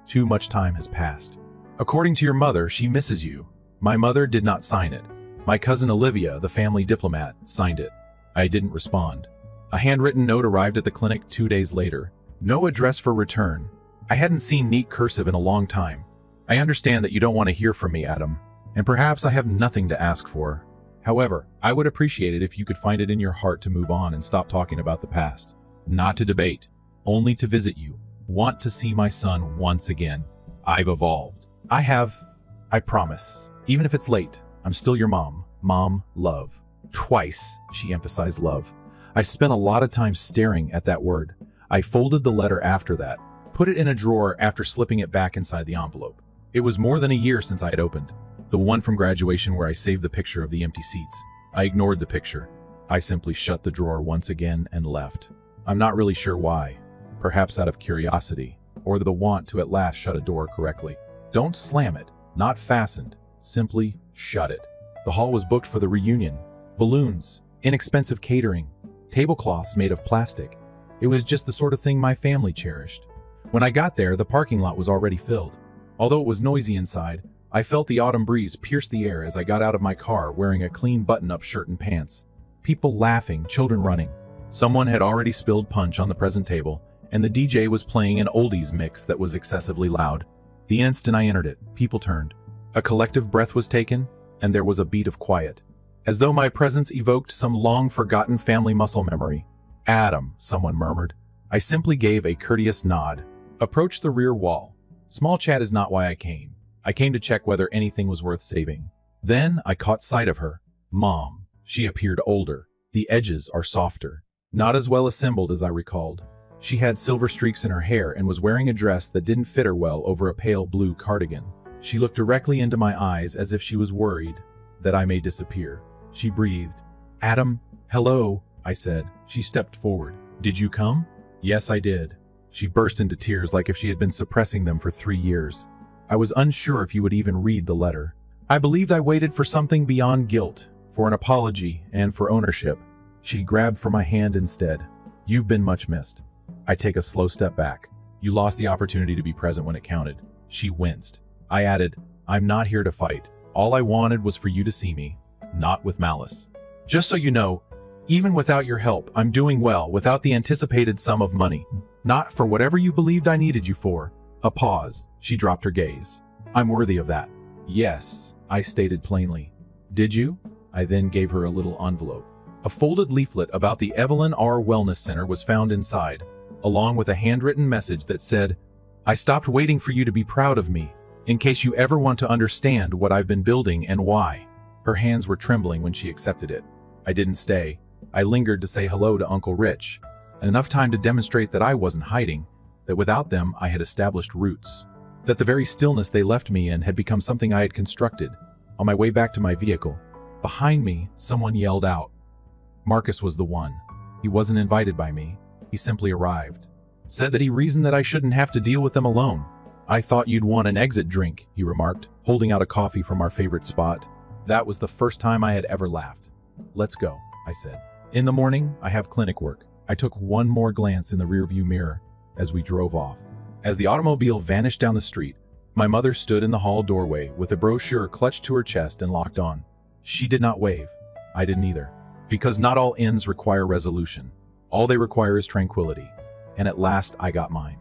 Too much time has passed. According to your mother, she misses you. My mother did not sign it. My cousin Olivia, the family diplomat, signed it. I didn't respond. A handwritten note arrived at the clinic 2 days later. No address for return. I hadn't seen neat cursive in a long time. I understand that you don't want to hear from me, Adam, and perhaps I have nothing to ask for. However, I would appreciate it if you could find it in your heart to move on and stop talking about the past. Not to debate, only to visit you. Want to see my son once again. I've evolved. I promise. Even if it's late, I'm still your mom. Mom, love. Twice, she emphasized love. I spent a lot of time staring at that word. I folded the letter after that, put it in a drawer after slipping it back inside the envelope. It was more than a year since I had opened. The one from graduation where I saved the picture of the empty seats. I ignored the picture. I simply shut the drawer once again and left. I'm not really sure why. Perhaps out of curiosity, or the want to at last shut a door correctly. Don't slam it, not fastened. Simply shut it. The hall was booked for the reunion. Balloons, inexpensive catering, tablecloths made of plastic. It was just the sort of thing my family cherished. When I got there, the parking lot was already filled. Although it was noisy inside, I felt the autumn breeze pierce the air as I got out of my car wearing a clean button-up shirt and pants. People laughing, children running. Someone had already spilled punch on the present table, and the DJ was playing an oldies mix that was excessively loud. The instant I entered it, people turned. A collective breath was taken, and there was a beat of quiet, as though my presence evoked some long-forgotten family muscle memory. "Adam," someone murmured. I simply gave a courteous nod. Approached the rear wall. Small chat is not why I came. I came to check whether anything was worth saving. Then I caught sight of her. Mom. She appeared older. The edges are softer. Not as well assembled as I recalled. She had silver streaks in her hair and was wearing a dress that didn't fit her well over a pale blue cardigan. She looked directly into my eyes as if she was worried that I may disappear. She breathed. "Adam, hello," I said. She stepped forward. "Did you come?" "Yes, I did." She burst into tears like if she had been suppressing them for 3 years. I was unsure if you would even read the letter. I believed I waited for something beyond guilt, for an apology and for ownership. She grabbed for my hand instead. "You've been much missed." I take a slow step back. "You lost the opportunity to be present when it counted." She winced. I added, "I'm not here to fight. All I wanted was for you to see me, not with malice. Just so you know, even without your help, I'm doing well without the anticipated sum of money. Not for whatever you believed I needed you for." A pause. She dropped her gaze. "I'm worthy of that." "Yes," I stated plainly. "Did you?" I then gave her a little envelope. A folded leaflet about the Evelyn R. Wellness Center was found inside, along with a handwritten message that said, "I stopped waiting for you to be proud of me, in case you ever want to understand what I've been building and why." Her hands were trembling when she accepted it. I didn't stay. I lingered to say hello to Uncle Rich, enough time to demonstrate that I wasn't hiding, that without them I had established roots, that the very stillness they left me in had become something I had constructed. On my way back to my vehicle, behind me, someone yelled out. Marcus was the one. He wasn't invited by me. He simply arrived. Said that he reasoned that I shouldn't have to deal with them alone. "I thought you'd want an exit drink," he remarked, holding out a coffee from our favorite spot. That was the first time I had ever laughed. "Let's go," I said. "In the morning, I have clinic work." I took one more glance in the rearview mirror as we drove off. As the automobile vanished down the street, my mother stood in the hall doorway with a brochure clutched to her chest and locked on. She did not wave. I didn't either. Because not all ends require resolution. All they require is tranquility. And at last I got mine.